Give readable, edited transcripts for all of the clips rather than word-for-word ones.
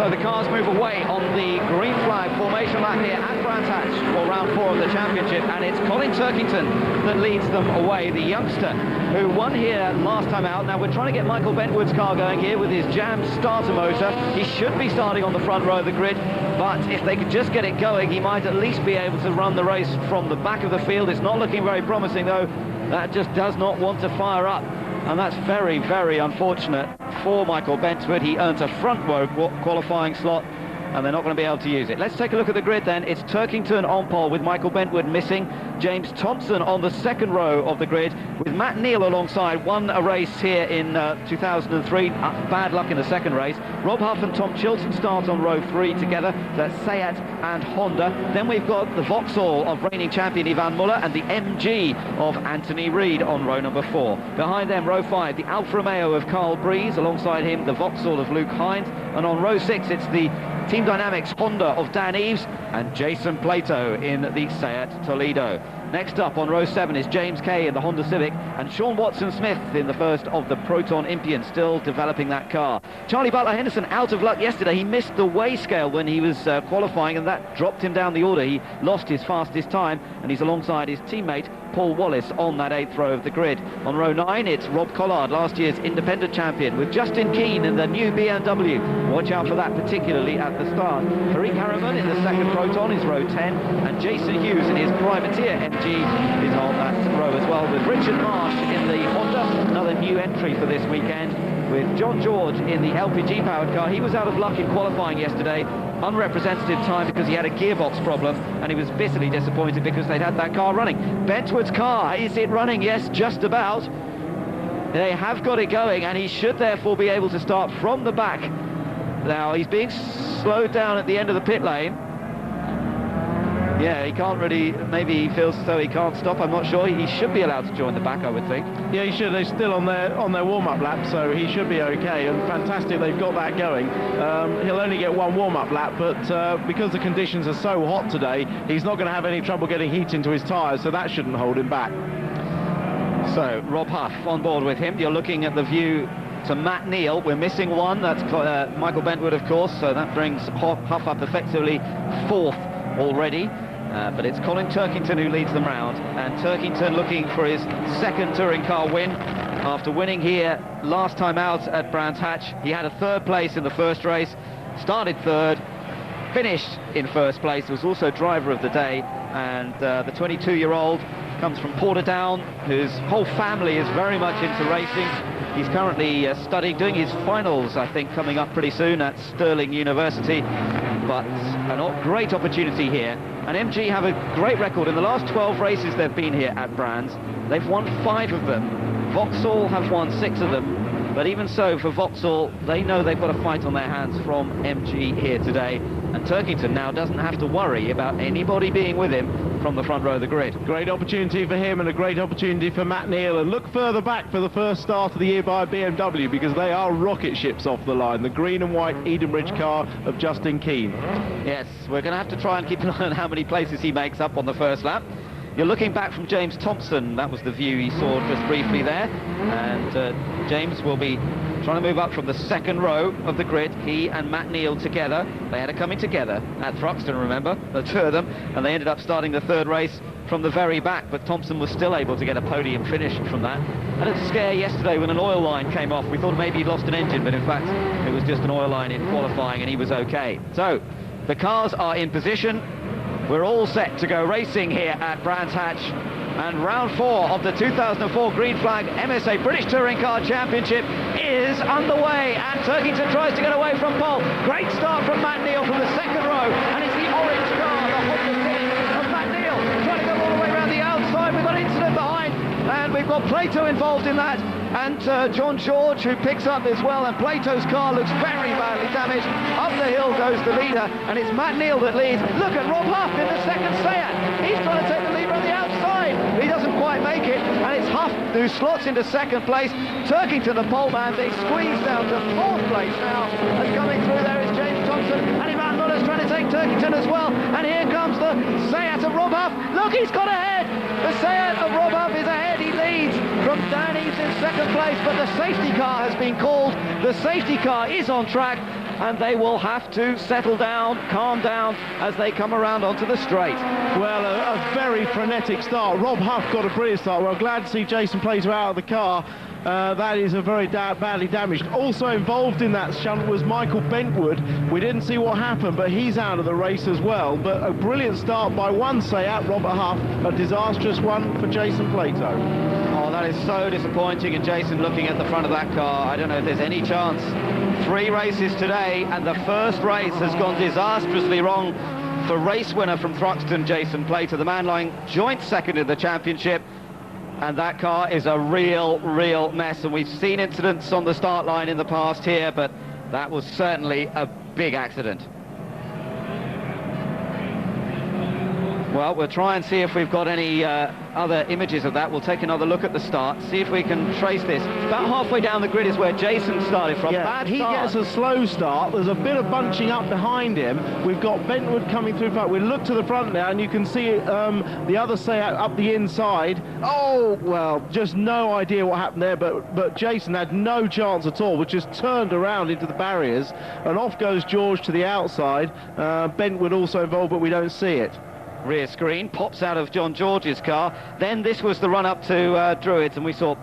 So the cars move away on the green flag formation lap here at Brands Hatch for round 4 of the championship, and it's Colin Turkington that leads them away, the youngster who won here last time out. Now we're trying to get Michael Bentwood's car going here with his jammed starter motor. He should be starting on the front row of the grid, but if they could just get it going, he might at least be able to run the race from the back of the field. It's not looking very promising though. That just does not want to fire up, and that's very, very unfortunate for Michael Bentwood. He earns a front row qualifying slot, and they're not going to be able to use it. Let's take a look at the grid then. It's Turkington on pole with Michael Bentwood missing. James Thompson on the second row of the grid with Matt Neal alongside. Won a race here in 2003. Bad luck in the second race. Rob Huff and Tom Chilton start on row 3 together. That's Seat and Honda. Then we've got the Vauxhall of reigning champion Ivan Muller and the MG of Anthony Reid on row number 4. Behind them, row 5, the Alfa Romeo of Carl Breeze. Alongside him, the Vauxhall of Luke Hines. And on row 6, it's the Team Dynamics Honda of Dan Eves and Jason Plato in the Seat Toledo. Next up on row 7 is James Kay in the Honda Civic and Sean Watson-Smith in the first of the Proton Impians, still developing that car. Charlie Butler-Henderson out of luck yesterday. He missed the weigh scale when he was qualifying, and that dropped him down the order. He lost his fastest time, and he's alongside his teammate Paul Wallace on that 8th row of the grid. On row 9, it's Rob Collard, last year's independent champion, with Justin Keane in the new BMW. Watch out for that, particularly at the start. Tariq Harriman in the second Proton is row 10, and Jason Hughes in his Privateer MG is on that row as well, with Richard Marsh in the Honda, another new entry for this weekend, with John George in the LPG-powered car. He was out of luck in qualifying yesterday, unrepresentative time because he had a gearbox problem, and he was bitterly disappointed because they'd had that car running. Bentwood's car, is it running? Yes, just about. They have got it going, and he should therefore be able to start from the back. Now, he's being slowed down at the end of the pit lane. Yeah, he can't really, maybe he feels as though he can't stop, I'm not sure. He should be allowed to join the back, I would think. Yeah, he should. They're still on their warm-up lap, so he should be okay, and fantastic they've got that going. He'll only get one warm-up lap, but because the conditions are so hot today, he's not going to have any trouble getting heat into his tyres, so that shouldn't hold him back. So, Rob Huff on board with him. You're looking at the view to Matt Neal. We're missing one, that's Michael Bentwood, of course, so that brings Huff up effectively 4th already. But it's Colin Turkington who leads them round, and Turkington looking for his second touring car win after winning here last time out at Brands Hatch. He had a 3rd place in the first race, started 3rd, finished in 1st place, was also driver of the day, and the 22-year-old comes from Portadown, whose whole family is very much into racing. He's currently studying, doing his finals, I think, coming up pretty soon at Stirling University. But a great opportunity here. And MG have a great record. In the last 12 races they've been here at Brands, they've won 5 of them. Vauxhall have won 6 of them. But even so, for Vauxhall, they know they've got a fight on their hands from MG here today. And Turkington now doesn't have to worry about anybody being with him from the front row of the grid. Great opportunity for him and a great opportunity for Matt Neal. And look further back for the first start of the year by BMW, because they are rocket ships off the line. The green and white Edenbridge car of Justin Keane. Yes, we're going to have to try and keep an eye on how many places he makes up on the first lap. You're looking back from James Thompson. That was the view he saw just briefly there. And James will be trying to move up from the second row of the grid. He and Matt Neal together. They had a coming together at Thruxton, remember, the 2 of them. And they ended up starting the 3rd race from the very back. But Thompson was still able to get a podium finish from that. Had a scare yesterday when an oil line came off. We thought maybe he'd lost an engine, but in fact, it was just an oil line in qualifying, and he was okay. So, the cars are in position. We're all set to go racing here at Brands Hatch, and round 4 of the 2004 Green Flag MSA British Touring Car Championship is underway, and Turkington tries to get away from pole. Great start from Matt Neal from the second row, and it's the orange car, the Honda Civic of Matt Neal, trying to go all the way around the outside. We've got an incident behind, and we've got Plato involved in that, and John George, who picks up as well, and Plato's car looks very badly damaged. Up the hill goes the leader, and it's Matt Neal that leads. Look at Rob Huff in the second Seat. He's trying to take the lead on the outside. He doesn't quite make it, and it's Huff who slots into 2nd place. Turkington, the pole man, they squeeze down to 4th place now. And coming through there is James Thompson, and Ivan Muller's trying to take Turkington as well. And here comes the Seat of Rob Huff. Look, he's got ahead. The Seat of Rob Huff is ahead. He leads from Dan Eves in 2nd place, but the safety car has been called. The safety car is on track, and they will have to settle down, calm down as they come around onto the straight. Well, a very frenetic start. Rob Huff got a brilliant start. Well, glad to see Jason Plato out of the car. That is a very badly damaged. Also involved in that shunt was Michael Bentwood. We didn't see what happened, but he's out of the race as well. But a brilliant start by one Seat, Robert Huff, a disastrous one for Jason Plato. Oh, that is so disappointing, and Jason looking at the front of that car, I don't know if there's any chance. 3 races today, and the first race has gone disastrously wrong for race winner from Thruxton, Jason Plato, the man lying joint second in the championship. And that car is a real mess, and we've seen incidents on the start line in the past here, but that was certainly a big accident. Well, we'll try and see if we've got any other images of that. We'll take another look at the start, see if we can trace this. About halfway down the grid is where Jason started from. Yeah, Bad he start. gets a slow start. There's a bit of bunching up behind him. We've got Bentwood coming through front. We look to the front now, and you can see the other Seat up the inside. Oh, well, just no idea what happened there, but Jason had no chance at all, which just turned around into the barriers, and off goes George to the outside. Bentwood also involved, but we don't see it. Rear screen pops out of John George's car. Then this was the run-up to Druids, and we saw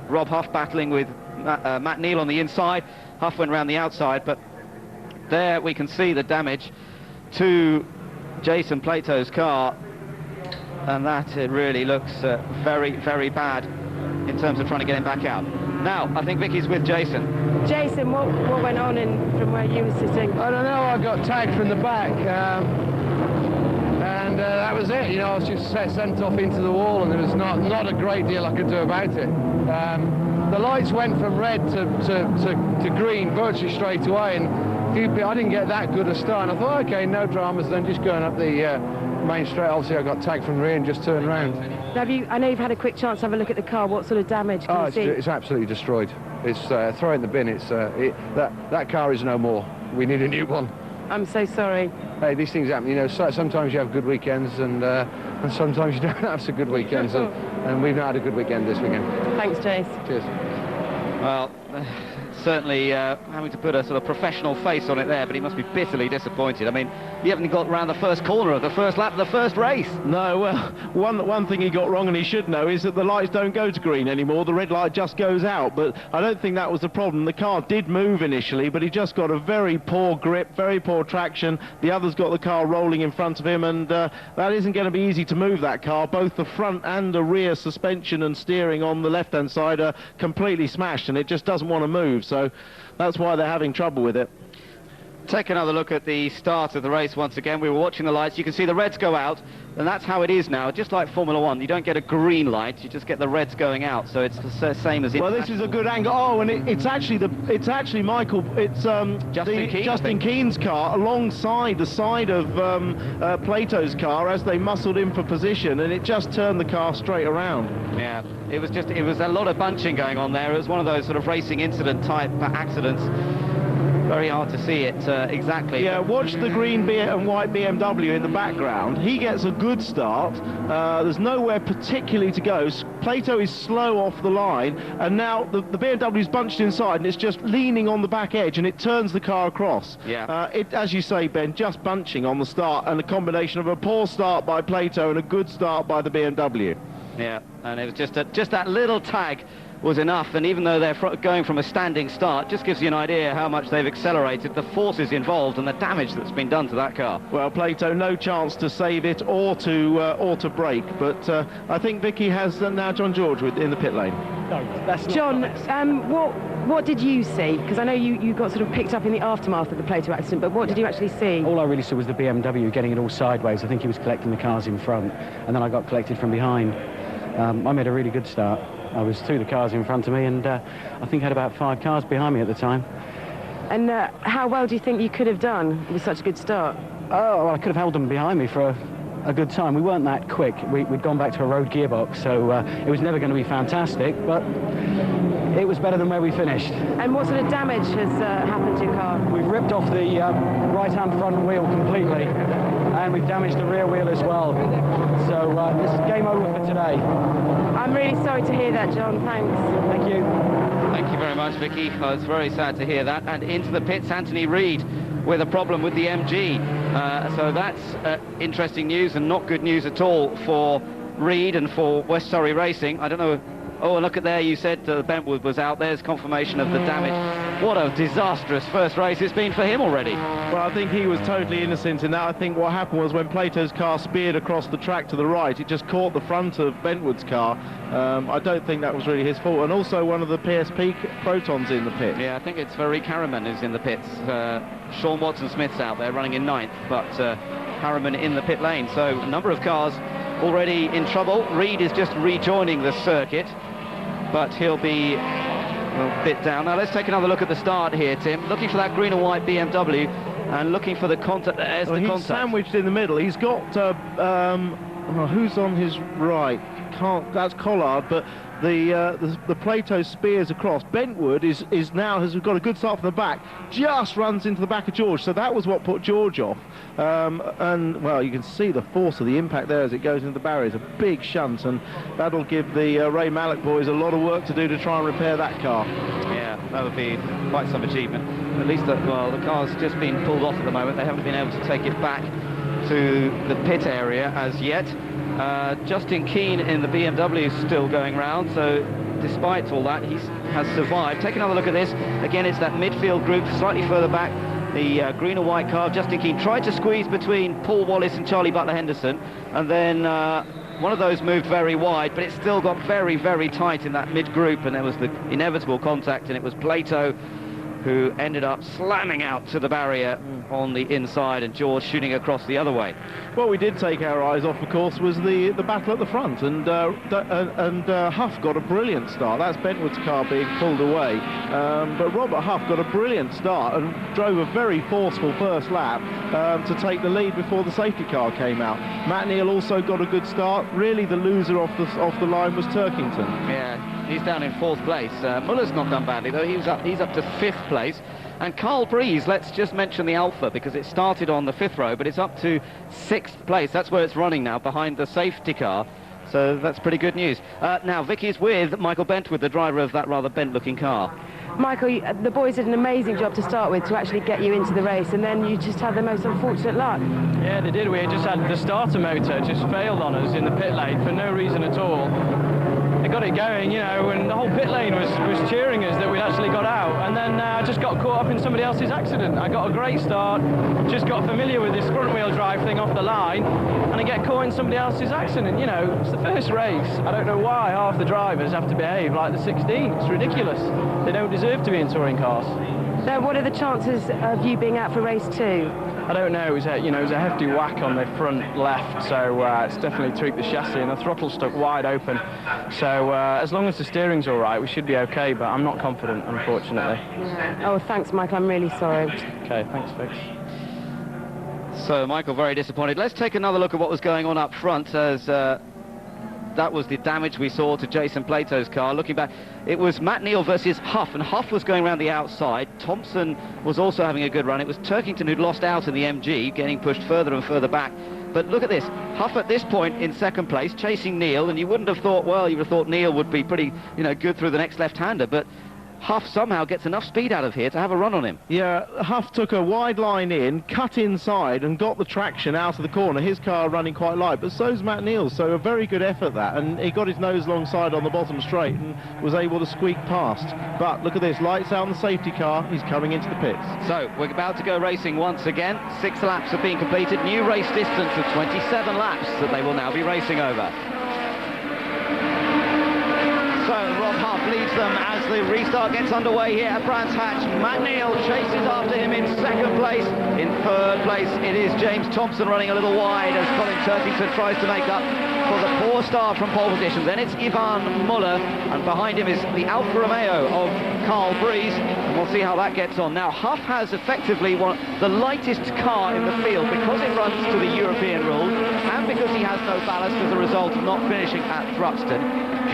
Rob Huff battling with Matt Neal on the inside. Huff went round the outside, but there we can see the damage to Jason Plato's car, and that it really looks very bad in terms of trying to get him back out. Now, I think Vicky's with Jason. Jason, what went on from where you were sitting? I don't know, I got tagged from the back. And that was it, you know. I was just sent off into the wall, and there was not a great deal I could do about it. The lights went from red to green virtually straight away, and I didn't get that good a start. And I thought, okay, no dramas, then just going up the main straight. Obviously, I got tagged from the rear and just turned round. I know you've had a quick chance to have a look at the car. What sort of damage can you see? It's absolutely destroyed. It's throw it in the bin. That car is no more. We need a new one. I'm so sorry. Hey, these things happen, you know. Sometimes you have good weekends, and sometimes you don't have so good weekends, and we've not had a good weekend this weekend. Thanks, Jace. Cheers. Well, certainly having to put a sort of professional face on it there, but he must be bitterly disappointed. I mean, you haven't got around the first corner of the first lap of the first race. No, well, one thing he got wrong, and he should know, is that the lights don't go to green anymore. The red light just goes out, but I don't think that was the problem. The car did move initially, but he just got a very poor grip, very poor traction. The others got the car rolling in front of him, and that isn't going to be easy to move that car. Both the front and the rear suspension and steering on the left-hand side are completely smashed, and it just doesn't want to move, so that's why they're having trouble with it. Take another look at the start of the race once again. We were watching the lights. You can see the reds go out, and that's how it is now. Just like Formula One, you don't get a green light, you just get the reds going out. So it's the same as. Well, this is a good angle. Oh, and it's actually Michael. It's Justin Keen's car alongside the side of Plato's car as they muscled in for position, and it just turned the car straight around. Yeah, it was a lot of bunching going on there. It was one of those sort of racing incident type accidents. Very hard to see it exactly. Yeah, watch the green and white BMW in the background. He gets a good start. There's nowhere particularly to go. Plato is slow off the line, and now the BMW's bunched inside, and it's just leaning on the back edge, and it turns the car across. Yeah. As you say, Ben, just bunching on the start, and a combination of a poor start by Plato and a good start by the BMW. Yeah, and it was just that little tag was enough, and even though they're going from a standing start, just gives you an idea how much they've accelerated, the forces involved, and the damage that's been done to that car. Well, Plato, no chance to save it or to brake, but I think Vicky has now John George in the pit lane. No, that's not John, nice. What did you see? Because I know you got sort of picked up in the aftermath of the Plato accident, but what did you actually see? All I really saw was the BMW getting it all sideways. I think he was collecting the cars in front, and then I got collected from behind. I made a really good start. I was through the cars in front of me, and I think I had about 5 cars behind me at the time. And how well do you think you could have done with such a good start? Oh, well, I could have held them behind me for a good time. We weren't that quick. We'd gone back to a road gearbox, so it was never going to be fantastic, but it was better than where we finished. And what sort of damage has happened to your car? We've ripped off the right-hand front wheel completely, and we've damaged the rear wheel as well. So this is game over for today. I'm really sorry to hear that, John. Thanks. Thank you. Thank you very much, Vicky. It's very sad to hear that. And into the pits, Anthony Reid with a problem with the MG. So that's interesting news and not good news at all for Reid and for West Surrey Racing. I don't know. Oh, look at there, you said Bentwood was out. There's confirmation of the damage. What a disastrous first race it's been for him already. Well, I think he was totally innocent in that. I think what happened was when Plato's car speared across the track to the right, it just caught the front of Bentwood's car. I don't think that was really his fault. And also one of the PSP Protons in the pit. Yeah, I think it's Harriman who's in the pits. Sean Watson-Smith's out there running in 9th, but Harriman in the pit lane. So a number of cars already in trouble. Reid is just rejoining the circuit, but he'll be a bit down. Now let's take another look at the start here, Tim. Looking for that green and white BMW and looking for the contact. There's the contact. He's sandwiched in the middle. He's got who's on his right? That's Collard, but the Plato spears across. Bentwood has got a good start from the back, just runs into the back of George, so that was what put George off. And well, you can see the force of the impact there as it goes into the barriers. A big shunt, and that'll give the Ray Mallock boys a lot of work to do to try and repair that car. Yeah, that would be quite some achievement. At least the car's just been pulled off at the moment. They haven't been able to take it back to the pit area as yet. Justin Keane in the BMW is still going round, so despite all that, he has survived. Take another look at this. Again, it's that midfield group slightly further back. The green and white car. Justin Keane tried to squeeze between Paul Wallace and Charlie Butler Henderson, and then one of those moved very wide, but it still got very, very tight in that mid group, and there was the inevitable contact, and it was Plato who ended up slamming out to the barrier on the inside, and George shooting across the other way. What we did take our eyes off, of course, was the battle at the front, and Huff got a brilliant start. That's Bentwood's car being pulled away, but Robert Huff got a brilliant start and drove a very forceful first lap to take the lead before the safety car came out. Matt Neal also got a good start. Really, the loser off the line was Turkington. Yeah. He's down in 4th place. Muller's not done badly though. He's up to 5th place. And Carl Breeze, let's just mention the Alpha because it started on the 5th row, but it's up to 6th place. That's where it's running now, behind the safety car. So that's pretty good news. Now Vicky's with Michael Bentwood, the driver of that rather bent-looking car. Michael, the boys did an amazing job to start with to actually get you into the race, and then you just had the most unfortunate luck. Yeah, they did. We just had the starter motor just failed on us in the pit lane for no reason at all. They got it going, you know, and the whole pit lane was cheering us that we'd actually got out, and then I just got caught up in somebody else's accident. I got a great start, just got familiar with this front wheel drive thing off the line, and I get caught in somebody else's accident. You know, it's the first race. I don't know why half the drivers have to behave like the 16. It's ridiculous. They don't deserve to be in touring cars. So what are the chances of you being out for race 2? I don't know. It was a hefty whack on the front left, so it's definitely tweaked the chassis, and the throttle stuck wide open. So as long as the steering's all right, we should be okay, but I'm not confident, unfortunately. Yeah. Oh, thanks, Michael. I'm really sorry. Okay, thanks, Vix. So Michael very disappointed. Let's take another look at what was going on up front as that was the damage we saw to Jason Plato's car. Looking back, it was Matt Neal versus Huff, and Huff was going around the outside. Thompson was also having a good run. It was Turkington who'd lost out in the MG, getting pushed further and further back. But look at this, Huff at this point in 2nd place, chasing Neal, and you wouldn't have thought, well, you would have thought Neal would be pretty, good through the next left-hander, but Huff somehow gets enough speed out of here to have a run on him. Yeah, Huff took a wide line in, cut inside, and got the traction out of the corner. His car running quite light, but so's Matt Neal's, so a very good effort that. And he got his nose alongside on the bottom straight and was able to squeak past. But look at this, lights out on the safety car. He's coming into the pits. So we're about to go racing once again. 6 laps have been completed. New race distance of 27 laps that they will now be racing over. So Rob Huff leads them as the restart gets underway here at Brands Hatch. Matt Neal chases after him in 2nd place. In 3rd place it is James Thompson running a little wide as Colin Turkington tries to make up for the poor start from pole position. Then it's Ivan Muller, and behind him is the Alfa Romeo of Carl Breeze, and we'll see how that gets on. Now Huff has effectively the lightest car in the field because it runs to the European rules and because he has no ballast as a result of not finishing at Thruxton.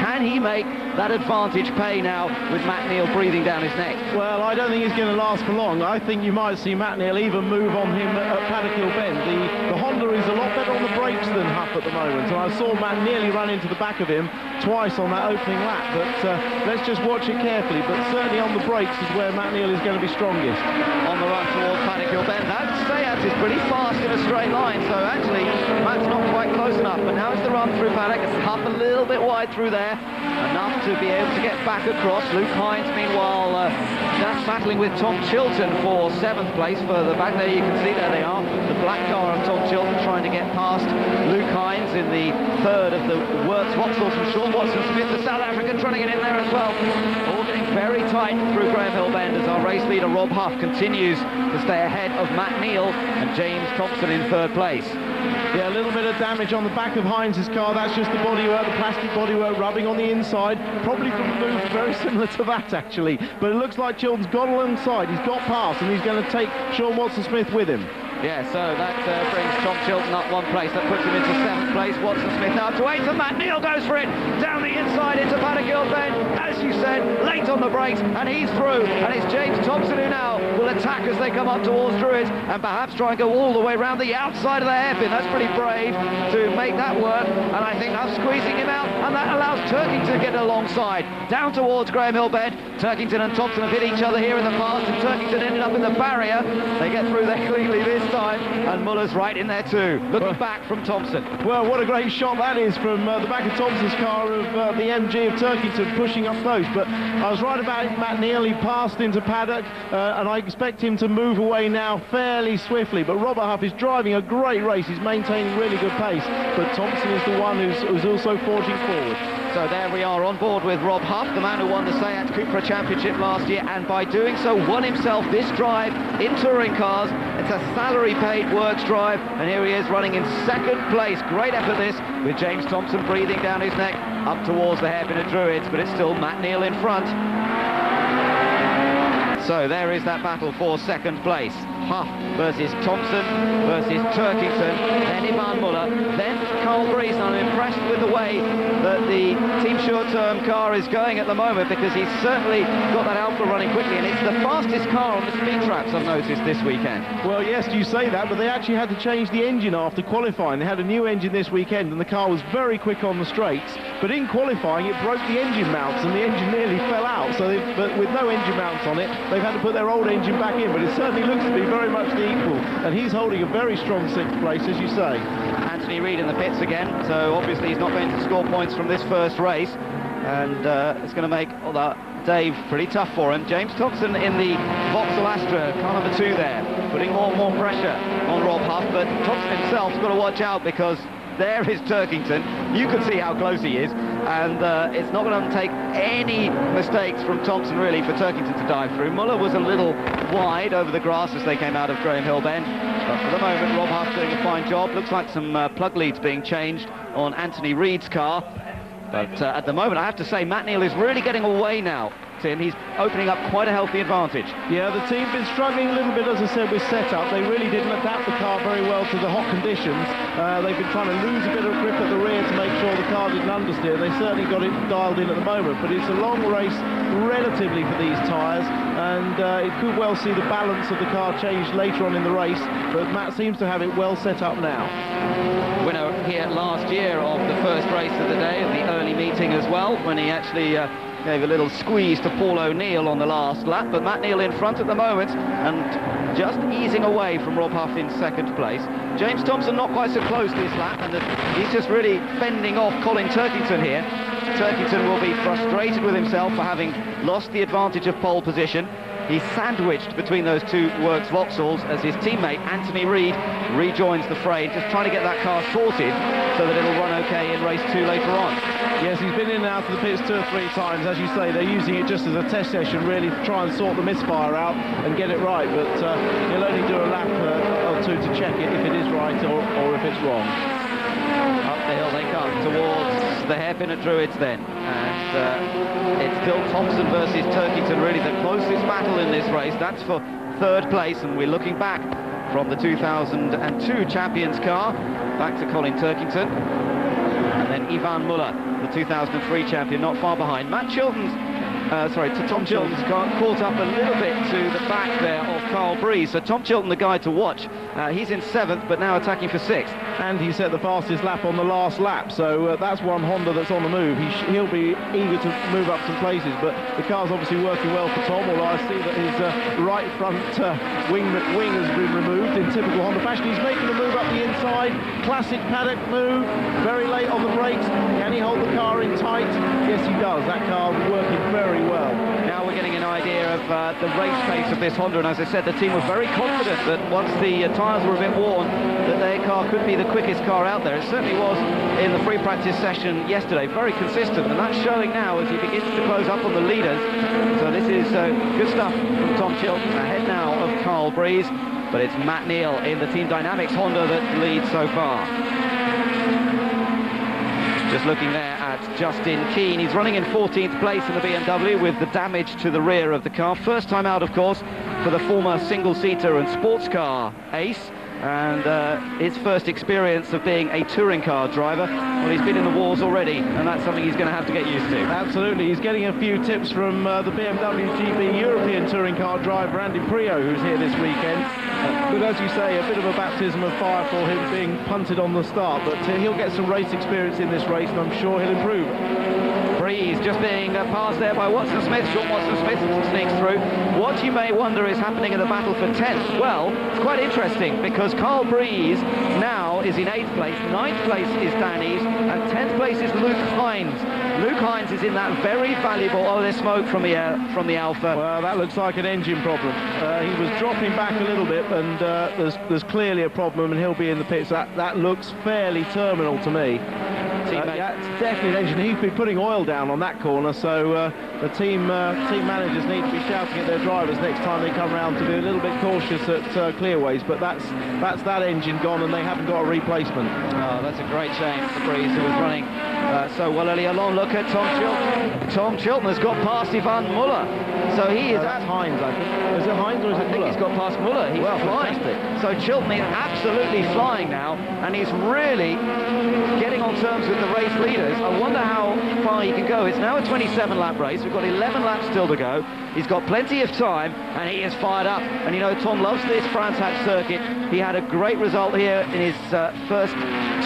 Can he make that advantage pay now with Matt Neal breathing down his neck? Well, I don't think he's going to last for long. I think you might see Matt Neal even move on him at Paddock Hill Bend. The Honda is a lot better on the brakes than Huff at the moment, and I saw Matt nearly run into the back of him twice on that opening lap, but let's just watch it carefully. But certainly on the brakes is where Matt Neal is going to be strongest. On the run towards Paddock Hill Bend, that Seat is pretty fast in a straight line, so actually Matt's not quite close enough, but now it's the run through Paddock. It's Huff a little bit wide through there, enough to be able to get back across. Luke Hines, meanwhile, that's battling with Tom Chilton for 7th place. Further back there, you can see, there they are, the black car of Tom Chilton trying to get past Luke Hines in the 3rd of the Works Vauxhall from Sean Watson-Smith, the South African, trying to get in there as well. All getting very tight through Graham Hill Bend as our race leader Rob Huff continues to stay ahead of Matt Neal and James Thompson in 3rd place. Yeah, a little bit of damage on the back of Hines' car. That's just the bodywork, the plastic bodywork rubbing on the inside. Probably from a move very similar to that, actually. But it looks like Chilton's got alongside. He's got past, and he's going to take Sean Watson-Smith with him. Yeah, so that brings Tom Chilton up 1 place. That puts him into 7th place. Watson-Smith now up to 8th, and Matt Neal goes for it down the inside into Paddock Hill Bend. As you said, late on the brakes, and he's through. And it's James Thompson who now will attack as they come up towards Druids, and perhaps try and go all the way around the outside of the hairpin. That's pretty brave to make that work, and I think that's squeezing him out, and that allows Turkington to get alongside. Down towards Graham Hill Bend. Turkington and Thompson have hit each other here in the past, and Turkington ended up in the barrier. They get through there cleanly this time, and Muller's right in there too, looking back from Thompson. Well, what a great shot that is from the back of Thompson's car of the MG of Turkington pushing up close. But I was right about Matt Neal. He passed into Paddock, and I expect him to move away now fairly swiftly. But Robert Huff is driving a great race. He's maintaining really good pace, but Thompson is the one who's also forging forward. So there we are on board with Rob Huff, the man who won the Seat Cupra Championship last year, and by doing so won himself this drive in touring cars. It's a salary-paid works drive, and here he is running in 2nd place. Great effort this, with James Thompson breathing down his neck up towards the hairpin of Druids, but it's still Matt Neal in front. So there is that battle for 2nd place. Huff versus Thompson versus Turkington, then Ivan Muller, then Carl Breeze. I'm impressed with the way that the Team Short-Term car is going at the moment, because he's certainly got that Alpha running quickly, and it's the fastest car on the speed traps I've noticed this weekend. Well, yes, you say that, but they actually had to change the engine after qualifying. They had a new engine this weekend, and the car was very quick on the straights, but in qualifying it broke the engine mounts, and the engine nearly fell out. So but with no engine mounts on it, they've had to put their old engine back in, but it certainly looks to be very much the equal, and he's holding a very strong 6th place, as you say. Anthony Reid in the pits again, so obviously he's not going to score points from this first race, and it's going to make Dave pretty tough for him. James Thompson in the Vauxhall Astra, car number 2 there, putting more and more pressure on Rob Huff, but Thompson himself's got to watch out, because there is Turkington. You can see how close he is, and it's not going to take any mistakes from Thompson really for Turkington to dive through. Muller was a little wide over the grass as they came out of Graham Hill Bend, but for the moment Rob Huff doing a fine job. Looks like some plug leads being changed on Anthony Reid's car, but at the moment I have to say Matt Neal is really getting away now. Tim, he's opening up quite a healthy advantage. Yeah, the team's been struggling a little bit, as I said, with setup. They really didn't adapt the car very well to the hot conditions. They've been trying to lose a bit of grip at the rear to make sure the car didn't understeer. They certainly got it dialed in at the moment, but it's a long race relatively for these tyres, and it could well see the balance of the car change later on in the race, but Matt seems to have it well set up now. Winner here last year of the first race of the day, of the early meeting as well, when he actually gave a little squeeze to Paul O'Neill on the last lap, but Matt Neal in front at the moment and just easing away from Rob Huff in 2nd place. James Thompson not quite so close this lap, and he's just really fending off Colin Turkington here. Turkington will be frustrated with himself for having lost the advantage of pole position. He's sandwiched between those 2 Works Vauxhalls as his teammate Anthony Reid rejoins the fray, just trying to get that car sorted so that it'll run okay in race 2 later on. Yes, he's been in and out of the pits 2 or 3 times. As you say, they're using it just as a test session, really, to try and sort the misfire out and get it right, but he'll only do a lap or 2 to check it if it is right or if it's wrong. Up the hill they come towards the hairpin at Druids then, and it's still Thompson versus Turkington, really the closest battle in this race. That's for 3rd place, and we're looking back from the 2002 champions car back to Colin Turkington. and then Ivan Muller, the 2003 champion, not far behind. Tom Chilton's caught up a little bit to the back there of Carl Breeze. So Tom Chilton, the guy to watch. He's in 7th, but now attacking for 6th. And he set the fastest lap on the last lap, so that's one Honda that's on the move. He'll be eager to move up some places, but the car's obviously working well for Tom, although I see that his right front wing has been removed in typical Honda fashion. He's making the move up the inside, classic paddock move, very late on the brakes. Can he hold the car in tight? Yes, he does. That car's working very well. Now we're getting an idea of the race pace of this Honda, and as I said, the team was very confident that once the tyres were a bit worn, that their car could be the quickest car out there. It certainly was in the free practice session yesterday, very consistent, and that's showing now as he begins to close up on the leaders. So this is good stuff from Tom Chilton, ahead now of Carl Breeze, but it's Matt Neal in the Team Dynamics Honda that leads so far. Just looking there at Justin Keane. He's running in 14th place in the BMW with the damage to the rear of the car. First time out, of course, for the former single-seater and sports car ace. And his first experience of being a touring car driver. Well, he's been in the wars already, and that's something he's going to have to get used to. Absolutely, he's getting a few tips from the BMW GB European touring car driver Andy Prio, who's here this weekend. But as you say, a bit of a baptism of fire for him being punted on the start, but he'll get some race experience in this race, and I'm sure he'll improve. Breeze just being passed there by Watson Smith. Sean Watson Smith sneaks through. What you may wonder is happening in the battle for 10th. Well, it's quite interesting because Carl Breeze now is in 8th place, 9th place is Dan Eves, and 10th place is Luke Hines. Luke Hines is in that very valuable, there's smoke from the Alpha. Well, that looks like an engine problem. He was dropping back a little bit, and there's clearly a problem, and he'll be in the pits. That looks fairly terminal to me. Yeah, it's definitely an engine. He's been putting oil down on that corner, so the team managers need to be shouting at their drivers next time they come around to be a little bit cautious at clearways. But that's that engine gone, and they haven't got a replacement. Oh, that's a great shame for Breeze, who was running so well early along. Look at Tom Chilton. Tom Chilton has got past Ivan Muller, so he is. That's Hines, I think. Is it Hines or is it Muller? I think he's got past Muller. He's flying. Fantastic. So Chilton is absolutely flying now, and he's really getting on terms with the race leaders. I wonder how far he can go. It's now a 27-lap race. We've got 11 laps still to go. He's got plenty of time, and he is fired up. And you know, Tom loves this France Hatch circuit. He had a great result here in his first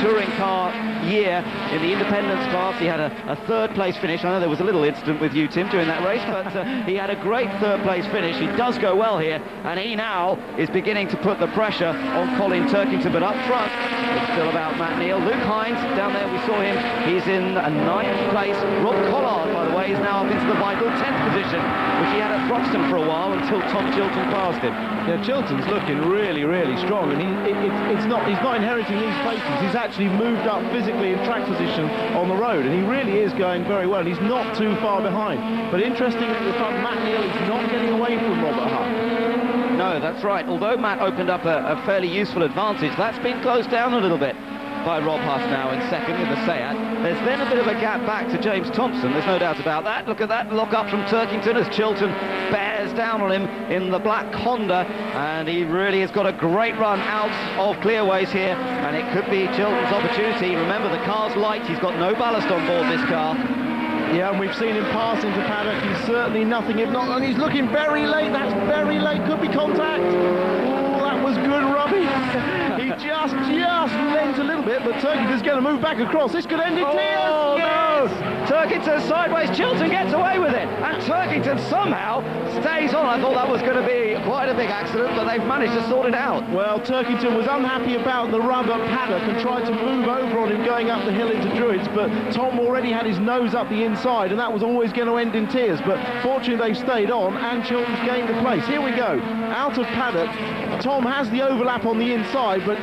touring car year in the independence class. He had a 3rd place finish. I know there was a little incident with you, Tim, during that race, but he had a great 3rd place finish. He does go well here, and he now is beginning to put the pressure on Colin Turkington. But up front, it's still about Matt Neal. Luke Hines, down there we saw him. He's in a 9th place. Rob Collard, by the way, is now up into the vital 10th position, which he had at Thruxton for a while until Tom Chilton passed him. Yeah, Chilton's looking really, really strong, and he's not inheriting these places. He's actually moved up physically in track position on the road, and he really is going very well. He's not too far behind. But interesting at the front, Matt Neal is not getting away from Robert Hutt. No, that's right. Although Matt opened up a fairly useful advantage, that's been closed down a little bit by Rob Huss now in 2nd with the Seat. There's then a bit of a gap back to James Thompson, there's no doubt about that. Look at that lock up from Turkington as Chilton bears down on him in the black Honda, and he really has got a great run out of clearways here, and it could be Chilton's opportunity. Remember, the car's light, he's got no ballast on board this car. Yeah, and we've seen him pass into paddock. He's certainly nothing if not, and he's looking very late. That's very late. Could be contact. Oh, that was good, Robbie. He just leant a little bit, but Turkington's going to move back across. This could end in tears. Oh, yes. No! Turkington sideways. Chilton gets away with it, and Turkington somehow stays on. I thought that was going to be quite a big accident, but they've managed to sort it out. Well, Turkington was unhappy about the rubber paddock and tried to move over on him going up the hill into Druids, but Tom already had his nose up the inside, and that was always going to end in tears. But fortunately, they stayed on, and Chilton's gained a place. Here we go. Out of paddock. Tom has the overlap on the inside, but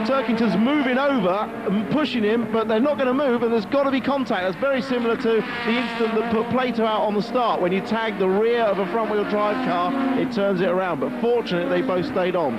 Turkington's moving over and pushing him, but they're not going to move, and there's got to be contact. That's very similar to the incident that put Plato out on the start. When you tag the rear of a front-wheel drive car, it turns it around, but fortunately they both stayed on.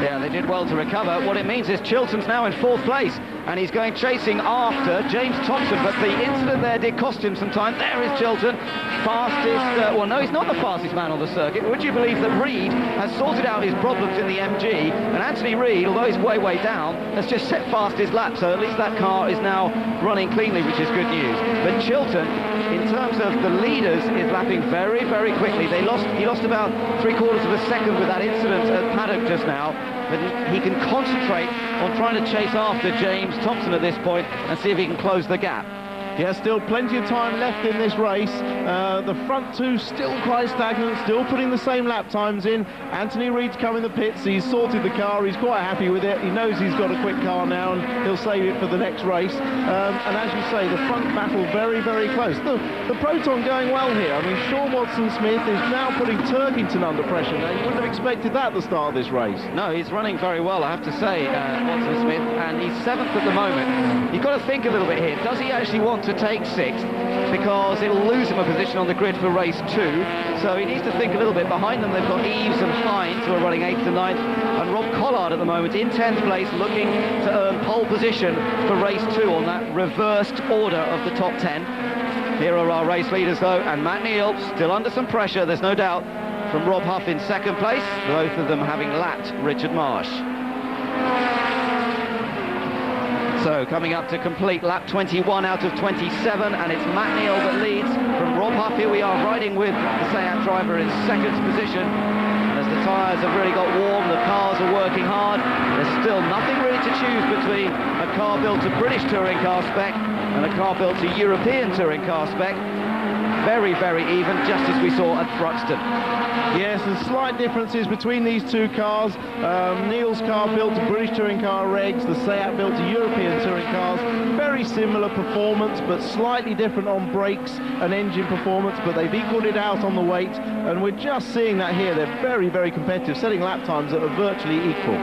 Yeah, they did well to recover. What it means is Chilton's now in 4th place, and he's going chasing after James Thompson, but the incident there did cost him some time. There is Chilton, fastest, well no, he's not the fastest man on the circuit. Would you believe that Reed has sorted out his problems in the MG, and Anthony Reed, although he's way down, has just set fastest lap, so at least that car is now running cleanly, which is good news. But Chilton, in terms of the leaders, is lapping very quickly. He lost about 3/4 of a second with that incident at paddock just now, but he can concentrate on trying to chase after James Thompson at this point and see if he can close the gap. Yeah, still plenty of time left in this race. The front two still quite stagnant, still putting the same lap times in. Anthony Reed's come in the pits, he's sorted the car, he's quite happy with it. He knows he's got a quick car now and he'll save it for the next race. And as you say, the front battle very close. The Proton going well here. I mean, Sean Watson-Smith is now putting Turkington under pressure. Now, you wouldn't have expected that at the start of this race. No, he's running very well, I have to say, Watson-Smith, and he's 7th at the moment. You've got to think a little bit here. Does he actually want to take 6th? Because it'll lose him a position on the grid for race 2, so he needs to think a little bit. Behind them they've got Eves and Hines, who are running 8th and 9th, and Rob Collard at the moment in 10th place, looking to earn pole position for race 2 on that reversed order of the top 10. Here are our race leaders though, and Matt Neal still under some pressure, there's no doubt, from Rob Huff in 2nd place, both of them having lapped Richard Marsh. So coming up to complete lap 21 out of 27, and it's Matt Neal that leads from Rob Huff. Here we are riding with the Seat driver in 2nd position. As the tyres have really got warm, the cars are working hard. There's still nothing really to choose between a car built to British touring car spec and a car built to European touring car spec. Very even, just as we saw at Thruxton. Yes, there's slight differences between these two cars. Neil's car built to British touring car regs, the Seat built to European touring cars. Very similar performance, but slightly different on brakes and engine performance, but they've equalled it out on the weight, and we're just seeing that here. They're very competitive, setting lap times that are virtually equal.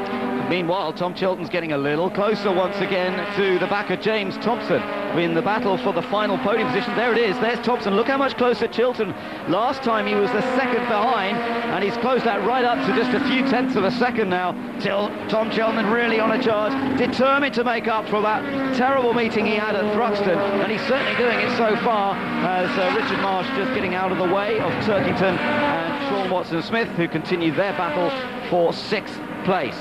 Meanwhile, Tom Chilton's getting a little closer once again to the back of James Thompson in the battle for the final podium position. There it is, there's Thompson. Look how much closer Chilton. Last time he was the 2nd behind, and he's closed that right up to just a few tenths of a second now. Till Tom Chilton really on a charge, determined to make up for that terrible meeting he had at Thruxton, and he's certainly doing it so far, as Richard Marsh just getting out of the way of Turkington and Sean Watson-Smith, who continue their battle for 6th place.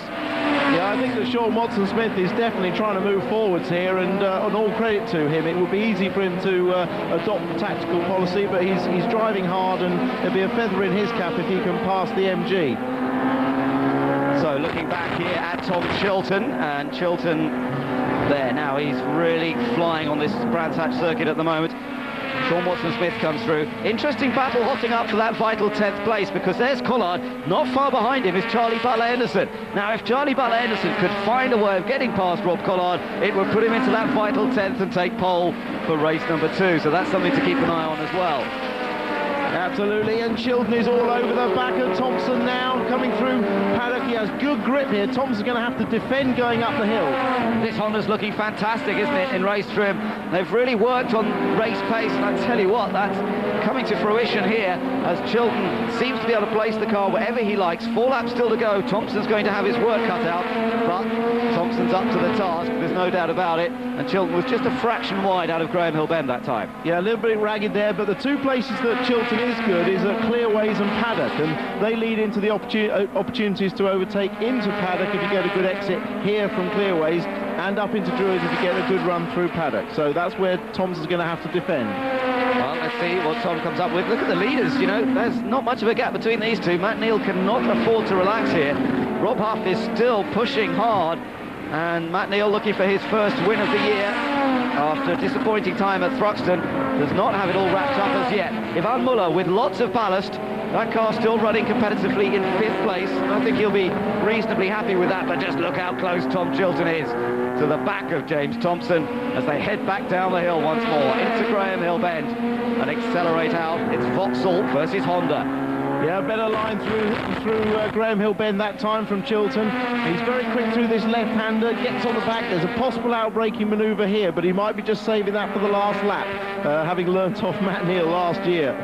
Yeah, I think that Sean Watson-Smith is definitely trying to move forwards here, and all credit to him. It would be easy for him to adopt the tactical policy, but he's driving hard, and it'll be a feather in his cap if he can pass the MG. So looking back here at Tom Chilton, and Chilton there now, he's really flying on this Brands Hatch circuit at the moment. Sean Watson-Smith comes through. Interesting battle hotting up for that vital 10th place, because there's Collard. Not far behind him is Charlie Butler-Henderson. Now, if Charlie Butler-Henderson could find a way of getting past Rob Collard, it would put him into that vital 10th and take pole for race number 2. So that's something to keep an eye on as well. Absolutely, and Chilton is all over the back of Thompson now, coming through paddock. He has good grip here. Thompson's going to have to defend going up the hill. This Honda's looking fantastic, isn't it, in race trim? They've really worked on race pace, and I tell you what, that's coming to fruition here, as Chilton seems to be able to place the car wherever he likes. 4 laps still to go. Thompson's going to have his work cut out, but Thompson's up to the task, there's no doubt about it, and Chilton was just a fraction wide out of Graham Hill Bend that time. Yeah, a little bit ragged there, but the 2 places that Chilton is good is at Clearways and Paddock, and they lead into the opportunities to overtake into Paddock if you get a good exit here from Clearways, and up into Druids if you get a good run through Paddock. So that's where Thompson's going to have to defend. Well, let's see what Tom comes up with. Look at the leaders, you know, there's not much of a gap between these two. Matt Neal cannot afford to relax here. Rob Huff is still pushing hard, and Matt Neal, looking for his first win of the year after a disappointing time at Thruxton, does not have it all wrapped up as yet. Ivan Muller with lots of ballast. That car still running competitively in 5th place. I think he'll be reasonably happy with that, but just look how close Tom Chilton is to the back of James Thompson as they head back down the hill once more into Graham Hill Bend and accelerate out. It's Vauxhall versus Honda. Yeah, better line through Graham Hill Bend that time from Chilton. He's very quick through this left-hander, gets on the back. There's a possible out-braking manoeuvre here, but he might be just saving that for the last lap, having learnt off Matt Neal last year.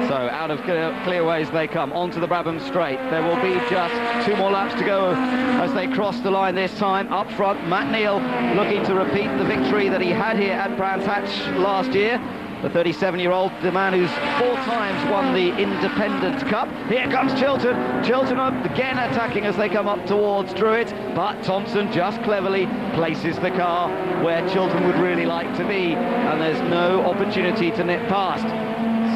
So out of clearways they come, onto the Brabham Straight. There will be just 2 more laps to go as they cross the line this time. Up front, Matt Neal looking to repeat the victory that he had here at Brands Hatch last year. The 37-year-old, the man who's 4 times won the Independent Cup. Here comes Chilton. Chilton again attacking as they come up towards Druitt, but Thompson just cleverly places the car where Chilton would really like to be, and there's no opportunity to nip past.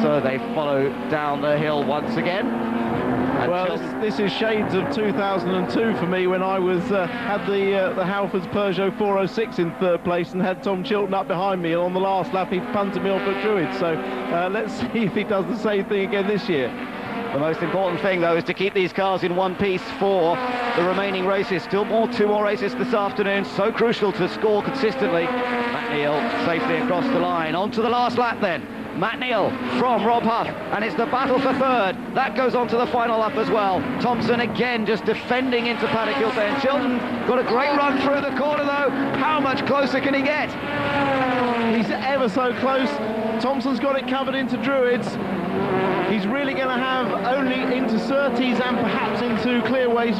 So they follow down the hill once again. And well, this is shades of 2002 for me, when I was had the Halfords Peugeot 406 in 3rd place and had Tom Chilton up behind me, and on the last lap he punted me off at Druid. So let's see if he does the same thing again this year. The most important thing, though, is to keep these cars in one piece for the remaining races. Still 2 more races this afternoon, so crucial to score consistently. Matt Neal safely across the line. On to the last lap then. Matt Neal from Rob Huff, and it's the battle for 3rd. That goes on to the final lap as well. Thompson again just defending into Paddock Hill Bend. Chilton got a great run through the corner, though. How much closer can he get? He's ever so close. Thompson's got it covered into Druids. He's really going to have only into Surtees and perhaps into Clearways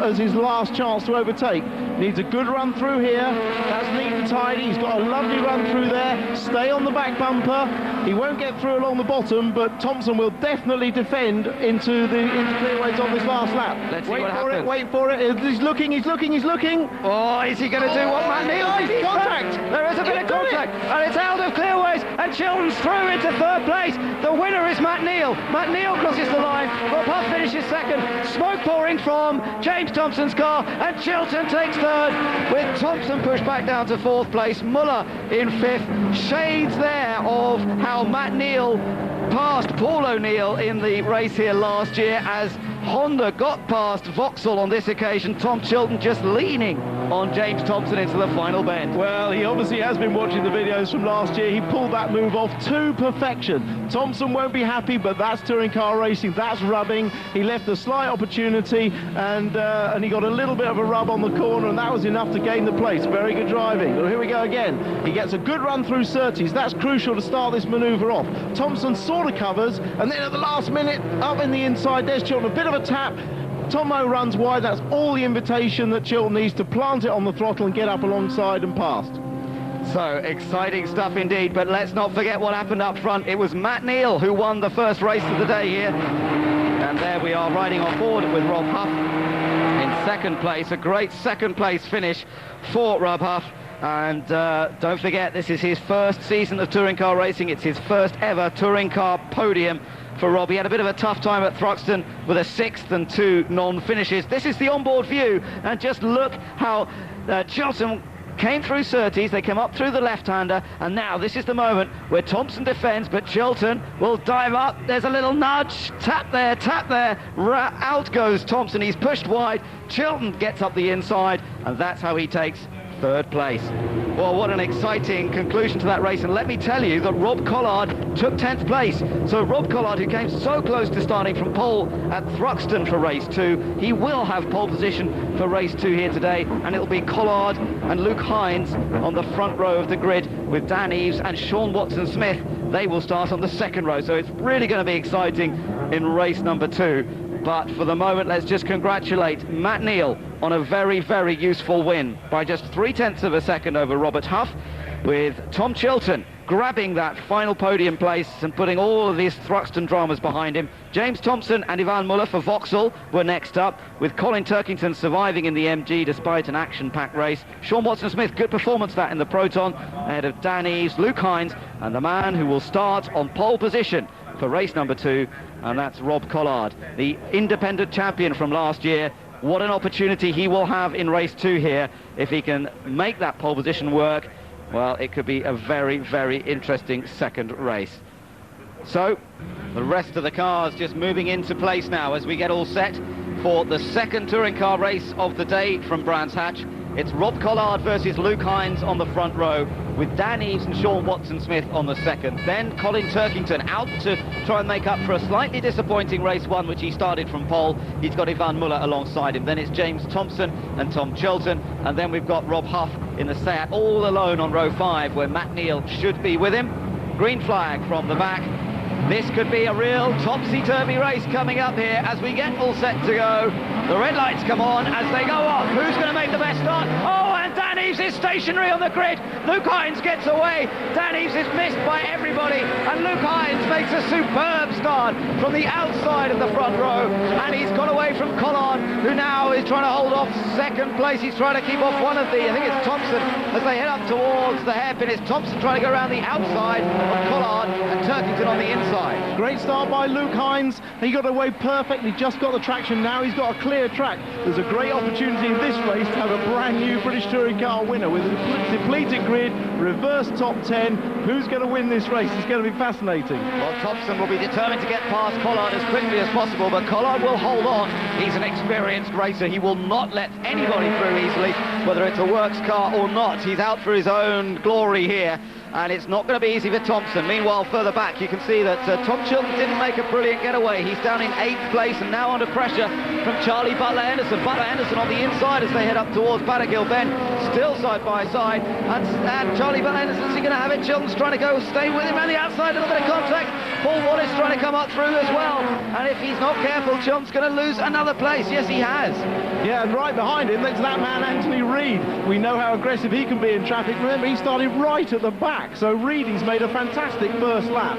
as his last chance to overtake. Needs a good run through here. That's neat and tidy. He's got a lovely run through there. Stay on the back bumper. He won't get through along the bottom, but Thompson will definitely defend into Clearways on this last lap. Let's see what happens. Wait for it. He's looking. Oh, is he going to do what Matt Neal did? Contact. There is a bit of contact, and it's out of Clearways, and Chilton's through into 3rd place. The winner is Matt Neal. Matt Neal crosses the line. Rob Huff finishes 2nd. Smoke pouring from James Thompson's car, and Chilton takes 3rd, with Thompson pushed back down to 4th place. Muller in 5th. Shades there of how Matt Neal passed Paul O'Neill in the race here last year, as Honda got past Vauxhall on this occasion. Tom Chilton just leaning on James Thompson into the final bend. Well, he obviously has been watching the videos from last year. He pulled that move off to perfection. Thompson won't be happy, but that's touring car racing. That's rubbing. He left a slight opportunity, and he got a little bit of a rub on the corner, and that was enough to gain the place. Very good driving. Well, here we go again. He gets a good run through Surtees. That's crucial to start this manoeuvre off. Thompson sort of covers, and then at the last minute, up in the inside, there's Chilton. A bit of a tap. Tomo runs wide. That's all the invitation that Chilton needs to plant it on the throttle and get up alongside and past. So exciting stuff indeed, but let's not forget what happened up front. It was Matt Neal who won the first race of the day here, and there we are riding on board with Rob Huff in 2nd place. A great 2nd place finish for Rob Huff. And don't forget, this is his 1st season of touring car racing. It's his 1st ever touring car podium for Rob. He had a bit of a tough time at Thruxton with a 6th and 2 non-finishes. This is the onboard view, and just look how Chilton came through Surtees. They came up through the left-hander, and now this is the moment where Thompson defends, but Chilton will dive up. There's a little nudge, tap there, out goes Thompson. He's pushed wide. Chilton gets up the inside, and that's how he takes 3rd place. Well, what an exciting conclusion to that race, and let me tell you that Rob Collard took 10th place. So Rob Collard, who came so close to starting from pole at Thruxton for race 2, he will have pole position for race 2 here today, and it'll be Collard and Luke Hines on the front row of the grid, with Dan Eves and Sean Watson-Smith. They will start on the 2nd row, so it's really going to be exciting in race number 2. But for the moment, let's just congratulate Matt Neal on a very, very useful win by just 0.3 of a second over Robert Huff, with Tom Chilton grabbing that final podium place and putting all of these Thruxton dramas behind him. James Thompson and Ivan Muller for Vauxhall were next up, with Colin Turkington surviving in the MG despite an action-packed race. Sean Watson-Smith, good performance that in the Proton, ahead of Dan Eves, Luke Hines, and the man who will start on pole position for race number 2, and that's Rob Collard, the independent champion from last year. What an opportunity he will have in race 2 here. If he can make that pole position work, well, it could be a very, very interesting 2nd race. So the rest of the cars just moving into place now as we get all set for the 2nd touring car race of the day from Brands Hatch. It's Rob Collard versus Luke Hines on the front row, with Dan Eves and Sean Watson-Smith on the 2nd. Then Colin Turkington out to try and make up for a slightly disappointing race 1, which he started from pole. He's got Ivan Muller alongside him. Then it's James Thompson and Tom Chilton. And then we've got Rob Huff in the Seat all alone on row 5, where Matt Neal should be with him. Green flag from the back. This could be a real topsy-turvy race coming up here as we get all set to go. The red lights come on as they go off. Who's going to make the best start? Oh, and Dan Eaves is stationary on the grid. Luke Hines gets away. Dan Eaves is missed by everybody, and Luke Hines makes a superb start from the outside of the front row, and he's got away from Collard, who now is trying to hold off second place. He's trying to keep off one of the, I think it's Thompson, as they head up towards the hairpin. It's Thompson trying to go around the outside of Collard and Turkington on the inside. Great start by Luke Hines. He got away perfectly, just got the traction. Now he's got a clear track. There's a great opportunity in this race to have a brand new British Touring Car winner with a depleted grid, reverse top 10. Who's going to win this race? It's going to be fascinating. Well, Thompson will be determined to get past Collard as quickly as possible, but Collard will hold on. He's an experienced racer. He will not let anybody through easily, whether it's a works car or not. He's out for his own glory here, and it's not going to be easy for Thompson. Meanwhile, further back, you can see that Tom Chilton didn't make a brilliant getaway. He's down in 8th place and now under pressure from Charlie Butler-Henderson. Butler-Henderson on the inside as they head up towards Paddock-Hill Bend, still side by side. And Charlie Butler-Henderson's going to have it. Chilton's trying to go, stay with him around the outside, a little bit of contact. Paul Wallace trying to come up through as well. And if he's not careful, Chilton's going to lose another place. Yes, he has. Yeah, and right behind him, that's that man, Anthony Reid. We know how aggressive he can be in traffic. Remember, he started right at the back. So Reid, he's made a fantastic first lap.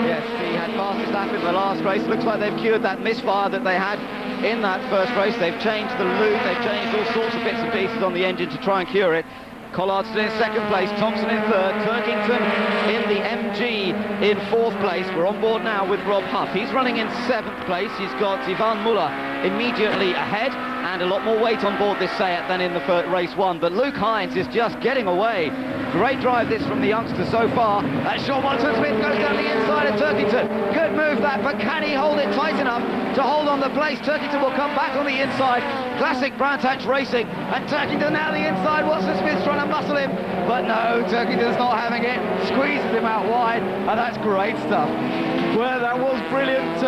Yes, he had fastest lap in the last race. Looks like they've cured that misfire that they had in that first race. They've changed the loop, they've changed all sorts of bits and pieces on the engine to try and cure it. Collard's still in 2nd place, Thompson in 3rd, Turkington in the MG in 4th place. We're on board now with Rob Huff. He's running in 7th place. He's got Ivan Muller immediately ahead, and a lot more weight on board this Seat than in the race 1. But Luke Hines is just getting away. Great drive this from the youngster so far. Sean Watson-Smith goes down the inside of Turkington. Good move that, but can he hold it tight enough to hold on the place? Turkington will come back on the inside. Classic Brown Hatch racing, and Turkington now the inside. Watson-Smith's trying to muscle him, but no, Turkington's not having it. Squeezes him out wide, and that's great stuff. Well, that was brilliant.